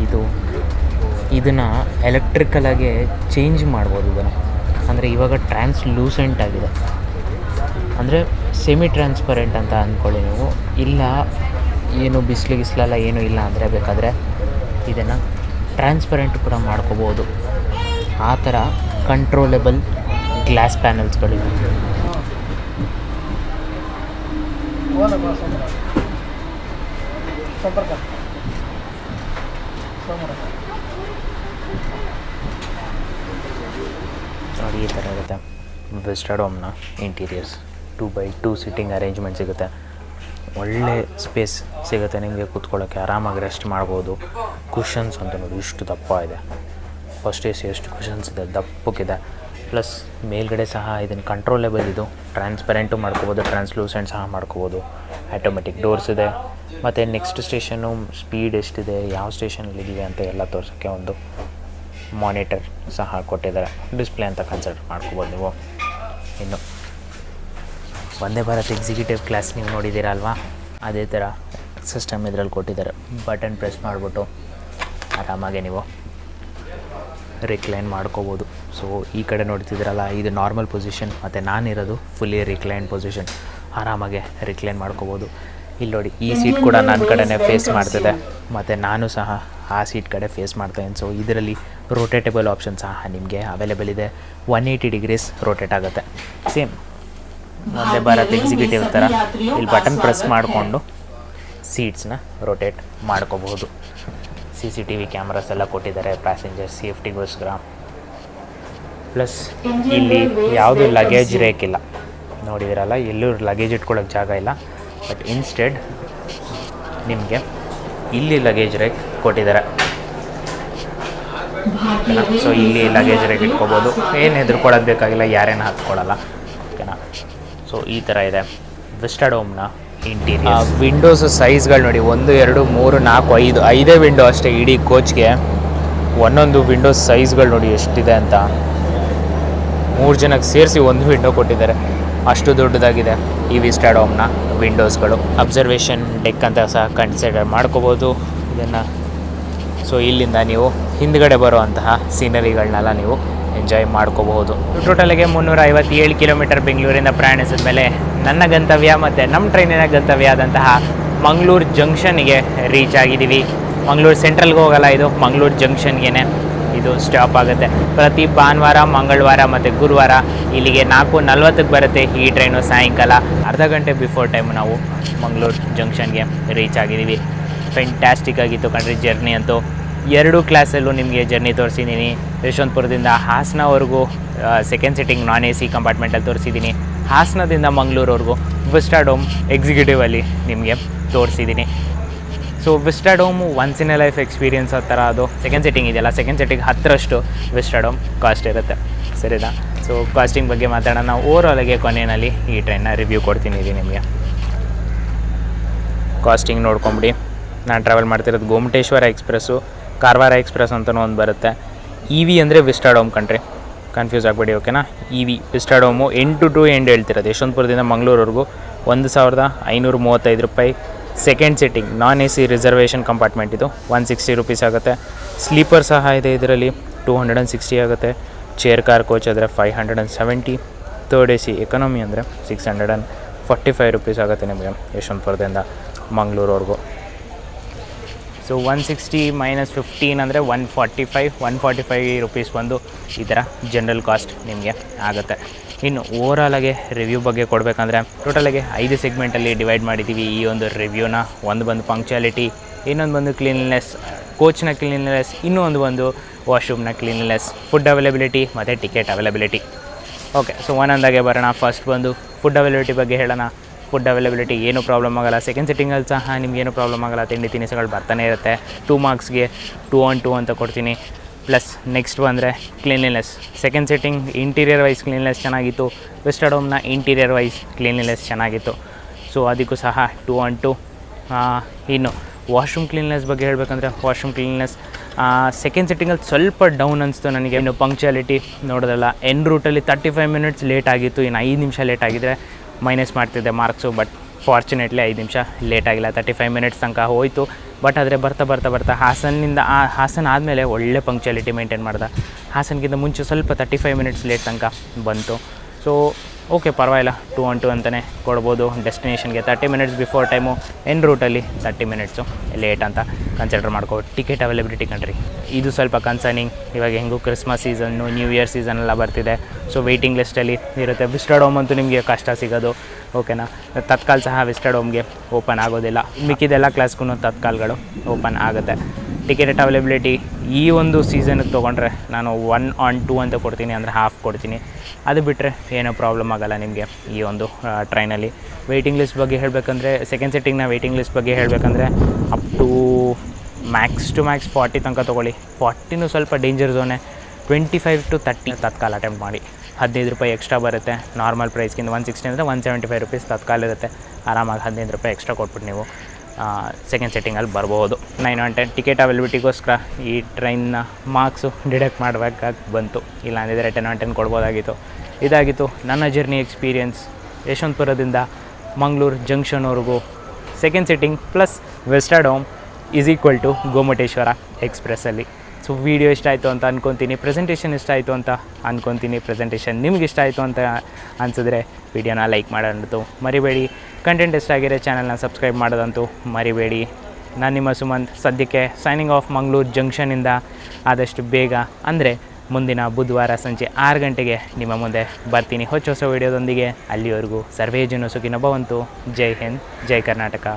ಇದನ್ನು ಎಲೆಕ್ಟ್ರಿಕಲಾಗಿ ಚೇಂಜ್ ಮಾಡ್ಬೋದು. ಇದನ್ನು ಅಂದರೆ ಇವಾಗ ಟ್ರಾನ್ಸ್ಲೂಸೆಂಟ್ ಆಗಿದೆ, ಅಂದರೆ ಸೆಮಿ ಟ್ರಾನ್ಸ್ಪರೆಂಟ್ ಅಂತ ಅಂದ್ಕೊಳ್ಳಿ ನೀವು. ಇಲ್ಲ ಏನು ಬಿಸಿಲೆಲ್ಲ ಏನೂ ಇಲ್ಲ ಅಂದರೆ ಬೇಕಾದರೆ ಇದನ್ನು ಟ್ರಾನ್ಸ್ಪರೆಂಟ್ ಕೂಡ ಮಾಡ್ಕೋಬೋದು. ಆ ಥರ ಕಂಟ್ರೋಲೆಬಲ್ ಗ್ಲಾಸ್ ಪ್ಯಾನಲ್ಸ್ಗಳಿವೆ. ನೋಡಿ ಈ ಥರ ಇರುತ್ತೆ ವಿಸ್ಟಾಡೋಮ್ನ ಇಂಟೀರಿಯರ್ಸ್. 2x2 ಸಿಟ್ಟಿಂಗ್ ಅರೇಂಜ್ಮೆಂಟ್ ಸಿಗುತ್ತೆ. ಒಳ್ಳೆ ಸ್ಪೇಸ್ ಸಿಗುತ್ತೆ ನಿಮಗೆ ಕೂತ್ಕೊಳ್ಳೋಕ್ಕೆ, ಆರಾಮಾಗಿ ರೆಸ್ಟ್ ಮಾಡ್ಬೋದು. ಕುಷನ್ಸ್ ಅಂತ ನೋಡಿ ಇಷ್ಟು ದಪ್ಪ ಇದೆ. ಫಸ್ಟ್ AC ಎಷ್ಟು ಕುಷನ್ಸ್ ಇದೆ, ದಪ್ಪಕ್ಕಿದೆ. ಪ್ಲಸ್ ಮೇಲ್ಗಡೆ ಸಹ ಇದನ್ನು ಕಂಟ್ರೋಲೆಬಲ್, ಇದು ಟ್ರಾನ್ಸ್ಪರೆಂಟು ಮಾಡ್ಕೋಬೋದು, ಟ್ರಾನ್ಸ್ಲೂಸೆಂಟ್ ಸಹ ಮಾಡ್ಕೋಬೋದು. ಆಟೋಮೆಟಿಕ್ ಡೋರ್ಸ್ ಇದೆ. ಮತ್ತು ನೆಕ್ಸ್ಟ್ ಸ್ಟೇಷನ್ನು ಸ್ಪೀಡ್ ಎಷ್ಟಿದೆ, ಯಾವ ಸ್ಟೇಷನಲ್ಲಿದ್ದೀವಿ ಅಂತ ಎಲ್ಲ ತೋರ್ಸೋಕ್ಕೆ ಒಂದು ಮಾನಿಟರ್ ಸಹ ಕೊಟ್ಟಿದ್ದಾರೆ. ಡಿಸ್ಪ್ಲೇ ಅಂತ ಕನ್ಸಿಡರ್ ಮಾಡ್ಕೋಬೋದು ನೀವು. ಇನ್ನು ವಂದೇ ಭಾರತ್ ಎಕ್ಸಿಕ್ಯೂಟಿವ್ ಕ್ಲಾಸ್ ನೀವು ನೋಡಿದ್ದೀರಲ್ವಾ, ಅದೇ ಥರ ಸಿಸ್ಟಮ್ ಇದರಲ್ಲಿ ಕೊಟ್ಟಿದ್ದಾರೆ. ಬಟನ್ ಪ್ರೆಸ್ ಮಾಡಿಬಿಟ್ಟು ಆರಾಮಾಗೆ ನೀವು ರಿಕ್ಲೈನ್ ಮಾಡ್ಕೋಬೋದು. ಸೊ ಈ ಕಡೆ ನೋಡ್ತಿದ್ದೀರಲ್ಲ, ಇದು ನಾರ್ಮಲ್ ಪೊಸಿಷನ್, ಮತ್ತು ನಾನಿರೋದು ಫುಲ್ಲಿ ರಿಕ್ಲೈನ್ ಪೊಸಿಷನ್. ಆರಾಮಾಗೆ ರಿಕ್ಲೈನ್ ಮಾಡ್ಕೋಬೋದು. ಇಲ್ಲಿ ನೋಡಿ, ಈ ಸೀಟ್ ಕೂಡ ನನ್ನ ಕಡೆನೇ ಫೇಸ್ ಮಾಡ್ತಿದೆ, ಮತ್ತು ನಾನು ಸಹ ಆ ಸೀಟ್ ಕಡೆ ಫೇಸ್ ಮಾಡ್ತಾಯಿದ್ದೀನಿ. ಸೊ ಇದರಲ್ಲಿ ರೋಟೇಟೇಬಲ್ ಆಪ್ಷನ್ ಸಹ ನಿಮಗೆ ಅವೈಲೇಬಲ್ ಇದೆ. 180 ಡಿಗ್ರೀಸ್ ರೋಟೇಟ್ ಆಗುತ್ತೆ. ಸೇಮ್ ವಂದೇ ಭಾರತ್ ಎಕ್ಸಿಕ್ಯೂಟಿವ್ ಥರ ಇಲ್ಲಿ ಬಟನ್ ಪ್ರೆಸ್ ಮಾಡಿಕೊಂಡು ಸೀಟ್ಸ್ನ ರೊಟೇಟ್ ಮಾಡ್ಕೋಬಹುದು. CCTV ಕ್ಯಾಮ್ರಾಸ್ ಎಲ್ಲ ಕೊಟ್ಟಿದ್ದಾರೆ ಪ್ಯಾಸೆಂಜರ್ ಸೇಫ್ಟಿಗೋಸ್ಕರ. ಪ್ಲಸ್ ಇಲ್ಲಿ ಯಾವುದು ಲಗೇಜ್ ರೇಕ್ ಇಲ್ಲ, ನೋಡಿದಿರಲ್ಲ, ಎಲ್ಲೂ ಲಗೇಜ್ ಇಟ್ಕೊಳ್ಳೋಕ್ಕೆ ಜಾಗ ಇಲ್ಲ. ಬಟ್ ಇನ್ಸ್ಟೆಡ್ ನಿಮಗೆ ಇಲ್ಲಿ ಲಗೇಜ್ ರೇಕ್ ಕೊಟ್ಟಿದ್ದಾರೆ. ಸೊ ಇಲ್ಲಿ ಲಗೇಜ್ ರೇಕ್ ಇಟ್ಕೋಬೋದು, ಏನು ಹೆದರ್ಕೊಳ್ಳೋದು ಬೇಕಾಗಿಲ್ಲ, ಯಾರೇನು ಹತ್ಕೊಳ್ಳಲ್ಲ. ಓಕೆನಾ. ಸೊ ಈ ಥರ ಇದೆ ವಿಸ್ಟಾಡೋಮ್ನ ಇಂಟೀರಿಯರ್. ವಿಂಡೋಸ್ ಸೈಜ್ಗಳು ನೋಡಿ, 1 2 3 4 5 ವಿಂಡೋ ಅಷ್ಟೇ ಇಡೀ ಕೋಚ್ಗೆ. ಒಂದೊಂದು ವಿಂಡೋಸ್ ಸೈಜ್ಗಳು ನೋಡಿ ಎಷ್ಟಿದೆ ಅಂತ. 3 ಜನಕ್ಕೆ ಸೇರಿಸಿ ಒಂದು ವಿಂಡೋ ಕೊಟ್ಟಿದ್ದಾರೆ, ಅಷ್ಟು ದೊಡ್ಡದಾಗಿದೆ ಈ ವಿಸ್ಟಾಡೋಮ್ನ ವಿಂಡೋಸ್ಗಳು. ಅಬ್ಸರ್ವೇಷನ್ ಡೆಕ್ ಅಂತ ಸಹ ಕನ್ಸಿಡರ್ ಮಾಡ್ಕೋಬೋದು ಇದನ್ನು. ಸೊ ಇಲ್ಲಿಂದ ನೀವು ಹಿಂದ್ಗಡೆ ಬರುವಂತಹ ಸೀನರಿಗಳನ್ನೆಲ್ಲ ನೀವು ಎಂಜಾಯ್ ಮಾಡ್ಕೋಬಹುದು. ಟೋಟಲಿಗೆ 357 ಕಿಲೋಮೀಟರ್ ಬೆಂಗಳೂರಿಂದ ಪ್ರಯಾಣಿಸಿದ ಮೇಲೆ ನನ್ನ ಗಂತವ್ಯ ಮತ್ತು ನಮ್ಮ ಟ್ರೈನಿನ ಗಂತವ್ಯ ಆದಂತಹ ಮಂಗಳೂರು ಜಂಕ್ಷನ್ಗೆ ರೀಚ್ ಆಗಿದ್ದೀವಿ. ಮಂಗಳೂರು ಸೆಂಟ್ರಲ್ಗೆ ಹೋಗಲ್ಲ, ಇದು ಮಂಗಳೂರು ಜಂಕ್ಷನ್ಗೆ ಇದು ಸ್ಟಾಪ್ ಆಗುತ್ತೆ. ಪ್ರತಿ ಭಾನುವಾರ, ಮಂಗಳವಾರ ಮತ್ತು ಗುರುವಾರ ಇಲ್ಲಿಗೆ 4:40ಕ್ಕೆ ಬರುತ್ತೆ ಈ ಟ್ರೈನು. ಸಾಯಂಕಾಲ ಅರ್ಧ ಗಂಟೆ ಬಿಫೋರ್ ಟೈಮ್ ನಾವು ಮಂಗಳೂರು ಜಂಕ್ಷನ್ಗೆ ರೀಚ್ ಆಗಿದ್ದೀವಿ. ಫೆಂಟ್ಯಾಸ್ಟಿಕ್ ಆಗಿತ್ತು ಕಣ್ರಿ ಜರ್ನಿ ಅಂತೂ. 2 ಕ್ಲಾಸಲ್ಲೂ ನಿಮಗೆ ಜರ್ನಿ ತೋರಿಸಿದ್ದೀನಿ. ಯಶವಂತಪುರದಿಂದ ಹಾಸನವರೆಗೂ ಸೆಕೆಂಡ್ ಸಿಟ್ಟಿಂಗ್ ನಾನ್ AC ಕಂಪಾರ್ಟ್ಮೆಂಟಲ್ಲಿ ತೋರಿಸಿದ್ದೀನಿ. ಹಾಸನದಿಂದ ಮಂಗಳೂರವರೆಗೂ ವಿಸ್ಟಾಡೋಮ್ ಎಕ್ಸಿಕ್ಯೂಟಿವಲ್ಲಿ ನಿಮಗೆ ತೋರಿಸಿದ್ದೀನಿ. So vistadome once in a life experience ಆ ಥರ. ಅದು ಸೆಕೆಂಡ್ ಸಿಟ್ಟಿಂಗ್ ಇದೆಯಲ್ಲ, ಸೆಕೆಂಡ್ ಸಿಟ್ಟಿಂಗ್ 10ರಷ್ಟು ವಿಸ್ಟಾಡೋಮ್ ಕಾಸ್ಟ್ ಇರುತ್ತೆ, ಸರಿನಾ? ಸೊ ಕಾಸ್ಟಿಂಗ್ ಬಗ್ಗೆ ಮಾತಾಡೋಣ. ಓವರಾಲಾಗೆ ಕೊನೆಯಲ್ಲಿ ಈ ಟ್ರೈನ್ನ ರಿವ್ಯೂ ಕೊಡ್ತೀನಿ ನಿಮಗೆ. ಕಾಸ್ಟಿಂಗ್ ನೋಡ್ಕೊಂಬಿಡಿ. ನಾನು ಟ್ರಾವೆಲ್ ಮಾಡ್ತಿರೋದು ಗೋಮಟೇಶ್ವರ ಎಕ್ಸ್ಪ್ರೆಸ್ಸು, ಕಾರವಾರ ಎಕ್ಸ್ಪ್ರೆಸ್ ಅಂತಲೂ ಒಂದು ಬರುತ್ತೆ. EV ಅಂದರೆ ವಿಸ್ಟಾಡೋಮ್ ಕಂಟ್ರಿ, ಕನ್ಫ್ಯೂಸ್ ಆಗಬೇಡಿ, ಓಕೆನಾ? EV ವಿಸ್ಟಾಡೋಮು ಎಂಡ್ ಟು ಎಂಡ್ ಹೇಳ್ತಿರೋದು. ಯಶವಂತಪುರದಿಂದ ಮಂಗಳೂರವರೆಗೂ 1535 ರೂಪಾಯಿ. Second sitting non AC reservation compartment ಇದು 160 ರೂಪೀಸ್ ಆಗುತ್ತೆ. ಸ್ಲೀಪರ್ ಸಹ ಇದೆ ಇದರಲ್ಲಿ, 260 ಆಗುತ್ತೆ. ಚೇರ್ ಕಾರ್ ಕೋಚ್ ಆದರೆ 570. ಥರ್ಡ್ AC ಎಕನಾಮಿ ಅಂದರೆ 645 ರೂಪೀಸ್ ಆಗುತ್ತೆ ನಿಮಗೆ ಯಶವಂತಪುರದಿಂದ ಮಂಗಳೂರವರೆಗೂ. ಸೊ 160 - 15 ಅಂದರೆ 145 ರೂಪೀಸ್ ಬಂದು ಈ ಥರ ಜನರಲ್ ಕಾಸ್ಟ್ ನಿಮಗೆ ಆಗುತ್ತೆ. ಇನ್ನು ಓವರಾಲಾಗೆ ರಿವ್ಯೂ ಬಗ್ಗೆ ಕೊಡಬೇಕಂದ್ರೆ ಟೋಟಲಾಗಿ 5 ಸೆಗ್ಮೆಂಟಲ್ಲಿ ಡಿವೈಡ್ ಮಾಡಿದ್ದೀವಿ ಈ ಒಂದು ರಿವ್ಯೂನ. ಒಂದು ಬಂದು ಪಂಕ್ಚುಯಾಲಿಟಿ, ಇನ್ನೊಂದು ಬಂದು ಕ್ಲೀನ್ನೆಸ್, ಕೋಚ್ನ ಕ್ಲೀನ್ನೆಸ್, ಇನ್ನೊಂದು ಬಂದು ವಾಶ್ರೂಮ್ನ ಕ್ಲೀನ್ನೆಸ್, ಫುಡ್ ಅವೈಲಬಿಲಿಟಿ ಮತ್ತು ಟಿಕೆಟ್ ಅವೈಲಬಿಲಿಟಿ. ಓಕೆ, ಸೊ ಒಂದೊಂದಾಗೆ ಬರೋಣ. ಫಸ್ಟ್ ಬಂದು ಫುಡ್ ಅವೈಲಬಿಲಿಟಿ ಬಗ್ಗೆ ಹೇಳೋಣ. ಫುಡ್ ಅವೈಲಬಿಲಿಟಿ ಏನೂ ಪ್ರಾಬ್ಲಮ್ ಆಗೋಲ್ಲ. ಸೆಕೆಂಡ್ ಸಿಟ್ಟಿಂಗಲ್ಲಿ ಸಹ ನಿಮಗೇನು ಪ್ರಾಬ್ಲಮ್ ಆಗೋಲ್ಲ. ತಿಂಡಿ ತಿನಿಸುಗಳು ಬರ್ತಾನೆ ಇರುತ್ತೆ. 2 ಮಾರ್ಕ್ಸ್ಗೆ 2 on 2 ಅಂತ ಕೊಡ್ತೀನಿ. ಪ್ಲಸ್ ನೆಕ್ಸ್ಟ್ ಬಂದರೆ cleanliness. Second sitting interior wise cleanness ಚೆನ್ನಾಗಿತ್ತು. ವಿಸ್ಟಾಡೋಮ್ನ ಇಂಟೀರಿಯರ್ ವೈಸ್ ಕ್ಲೀನ್ಲಿನೆಸ್ ಚೆನ್ನಾಗಿತ್ತು. ಸೊ ಅದಕ್ಕೂ ಸಹ 2 on 2. ಇನ್ನು ವಾಶ್ರೂಮ್ ಕ್ಲೀನ್ನೆಸ್ ಬಗ್ಗೆ ಹೇಳಬೇಕಂದ್ರೆ ವಾಶ್ರೂಮ್ ಕ್ಲೀನ್ನೆಸ್ ಸೆಕೆಂಡ್ ಸಿಟ್ಟಿಂಗಲ್ಲಿ ಸ್ವಲ್ಪ ಡೌನ್ ಅನಿಸ್ತು ನನಗೆ. ಇನ್ನು ಪಂಕ್ಚುಯಾಲಿಟಿ ನೋಡೋದಲ್ಲ, ಎನ್ ರೂಟಲ್ಲಿ 35 ಮಿನಿಟ್ಸ್ ಲೇಟ್ ಆಗಿತ್ತು. ಇನ್ನು 5 ನಿಮಿಷ ಲೇಟ್ ಆಗಿದ್ದರೆ ಮೈನಸ್ ಮಾಡ್ತಿದ್ದೆ ಮಾರ್ಕ್ಸು. ಬಟ್ ಫಾರ್ಚುನೇಟ್ಲಿ 5 ನಿಮಿಷ ಲೇಟ್ ಆಗಿಲ್ಲ, 35 ಮಿನಿಟ್ಸ್ ತನಕ ಹೋಯಿತು. ಬಟ್ ಆದರೆ ಬರ್ತಾ ಹಾಸನ ಆದಮೇಲೆ ಒಳ್ಳೆ ಪಂಕ್ಚುಯಾಲಿಟಿ ಮೇಂಟೈನ್ ಮಾಡ್ದೆ. ಹಾಸನಕ್ಕಿಂತ ಮುಂಚೆ ಸ್ವಲ್ಪ 35 ಮಿನಿಟ್ಸ್ ಲೇಟ್ ತನಕ ಬಂತು. ಸೊ ಓಕೆ, ಪರವಾಗಿಲ್ಲ, 2 on 2 ಅಂತಲೇ ಕೊಡ್ಬೋದು. ಡೆಸ್ಟಿನೇಷನ್ಗೆ 30 ಮಿನಿಟ್ಸ್ ಬಿಫೋರ್ ಟೈಮು, ಎನ್ ರೂಟಲ್ಲಿ 30 ಮಿನಿಟ್ಸು ಲೇಟ್ ಅಂತ ಕನ್ಸಿಡರ್ ಮಾಡ್ಕೋ. ಟಿಕೆಟ್ ಅವೈಲಬಿಲಿಟಿ ಕಂಡ್ರಿ, ಇದು ಸ್ವಲ್ಪ ಕನ್ಸರ್ನಿಂಗ್. ಇವಾಗ ಹೆಂಗೂ ಕ್ರಿಸ್ಮಸ್ ಸೀಸನ್ನು, ನ್ಯೂ ಇಯರ್ ಸೀಸನ್ನೆಲ್ಲ ಬರ್ತಿದೆ. ಸೊ ವೆಯ್ಟಿಂಗ್ ಲಿಸ್ಟಲ್ಲಿ ಇರುತ್ತೆ. ವಿಸ್ಟಾಡೋಮ್ ಅಂತೂ ನಿಮಗೆ ಕಷ್ಟ ಸಿಗೋದು, ಓಕೆನಾ? ತತ್ಕಾಲ್ ಸಹ ವಿಸ್ಟಾಡೋಮ್ಗೆ ಓಪನ್ ಆಗೋದಿಲ್ಲ. ಮಿಕ್ಕಿದೆಲ್ಲ ಕ್ಲಾಸ್ಗೂ ತತ್ಕಾಲ್ಗಳು ಓಪನ್ ಆಗುತ್ತೆ. ಟಿಕೆಟ್ ಅವೈಲಬಿಲಿಟಿ ಈ ಒಂದು ಸೀಸನ್ಗೆ ತೊಗೊಂಡ್ರೆ ನಾನು 1 on 2 ಅಂತ ಕೊಡ್ತೀನಿ, ಅಂದರೆ ಹಾಫ್ ಕೊಡ್ತೀನಿ. ಅದು ಬಿಟ್ಟರೆ ಏನೂ ಪ್ರಾಬ್ಲಮ್ ಆಗೋಲ್ಲ ನಿಮಗೆ ಈ ಒಂದು ಟ್ರೈನಲ್ಲಿ. ವೆಯ್ಟಿಂಗ್ ಲಿಸ್ಟ್ ಬಗ್ಗೆ ಹೇಳಬೇಕಂದ್ರೆ ಸೆಕೆಂಡ್ ಸಿಟ್ಟಿಂಗ್ನ ವೆಯ್ಟಿಂಗ್ ಲಿಸ್ಟ್ ಬಗ್ಗೆ ಹೇಳಬೇಕಂದ್ರೆ ಅಪ್ ಟು ಮ್ಯಾಕ್ಸ್ 40 ತನಕ ತೊಗೊಳ್ಳಿ. 40ನೂ ಸ್ವಲ್ಪ ಡೇಂಜರ್ ಝೋನೆ. 25 to 30 ತತ್ಕಾಲ್ ಅಟೆಂಪ್ಟ್ ಮಾಡಿ. 15 ರೂಪಾಯಿ ಎಕ್ಸ್ಟ್ರಾ ಬರುತ್ತೆ ನಾರ್ಮಲ್ ಪ್ರೈಸ್ಗಿಂತ. 160 ಅಂದರೆ 175 ರೂಪೀಸ್ ತತ್ಕಾಲ್ ಇರುತ್ತೆ. ಆರಾಮಾಗಿ 15 ರೂಪಾಯಿ ಎಕ್ಸ್ಟ್ರಾ ಕೊಟ್ಬಿಟ್ಟು ನೀವು ಸೆಕೆಂಡ್ ಸೆಟ್ಟಿಂಗಲ್ಲಿ ಬರ್ಬೋದು. 9 on 10 ಟಿಕೆಟ್ ಅವೈಲಬಿಲಿಟಿಗೋಸ್ಕರ ಈ ಟ್ರೈನ್ನ ಮಾರ್ಕ್ಸು ಡಿಡಕ್ಟ್ ಮಾಡಬೇಕಾಗಿ ಬಂತು. ಇಲ್ಲ ಅಂದಿದ್ರೆ 10 on 10 ಕೊಡ್ಬೋದಾಗಿತ್ತು. ಇದಾಗಿತ್ತು ನನ್ನ ಜರ್ನಿ ಎಕ್ಸ್ಪೀರಿಯನ್ಸ್ ಯಶವಂತಪುರದಿಂದ ಮಂಗಳೂರು ಜಂಕ್ಷನ್ವರೆಗೂ. Second sitting plus vistadome = Gomateshwara ಎಕ್ಸ್ಪ್ರೆಸ್ಸಲ್ಲಿ. ಸೊ ವೀಡಿಯೋ ಇಷ್ಟ ಆಯಿತು ಅಂತ ಅಂದ್ಕೊತೀನಿ. ಪ್ರೆಸೆಂಟೇಷನ್ ಇಷ್ಟ ಆಯಿತು ಅಂತ ಅಂದ್ಕೊತೀನಿ. ಪ್ರೆಸೆಂಟೇಷನ್ ನಿಮ್ಗೆ ಇಷ್ಟ ಆಯಿತು ಅಂತ ಅನಿಸಿದ್ರೆ ವೀಡಿಯೋನ ಲೈಕ್ ಮಾಡೋದಂತೂ ಮರಿಬೇಡಿ. ಕಂಟೆಂಟ್ ಇಷ್ಟ ಆಗಿರೋ ಚಾನಲ್ನ ಸಬ್ಸ್ಕ್ರೈಬ್ ಮಾಡೋದಂತೂ ಮರಿಬೇಡಿ. ನಾನು ನಿಮ್ಮ ಸುಮಂತ್, ಸದ್ಯಕ್ಕೆ ಸೈನಿಂಗ್ ಆಫ್ ಮಂಗಳೂರು ಜಂಕ್ಷನಿಂದ. ಆದಷ್ಟು ಬೇಗ ಅಂದರೆ ಮುಂದಿನ ಬುಧವಾರ ಸಂಜೆ 6 ಗಂಟೆಗೆ ನಿಮ್ಮ ಮುಂದೆ ಬರ್ತೀನಿ ಹೊಸ ವೀಡಿಯೋದೊಂದಿಗೆ. ಅಲ್ಲಿವರೆಗೂ ಸರ್ವೇ ಜನ ಸುಖಿನೋ ಭವಂತು. ಜೈ ಹಿಂದ್, ಜೈ ಕರ್ನಾಟಕ.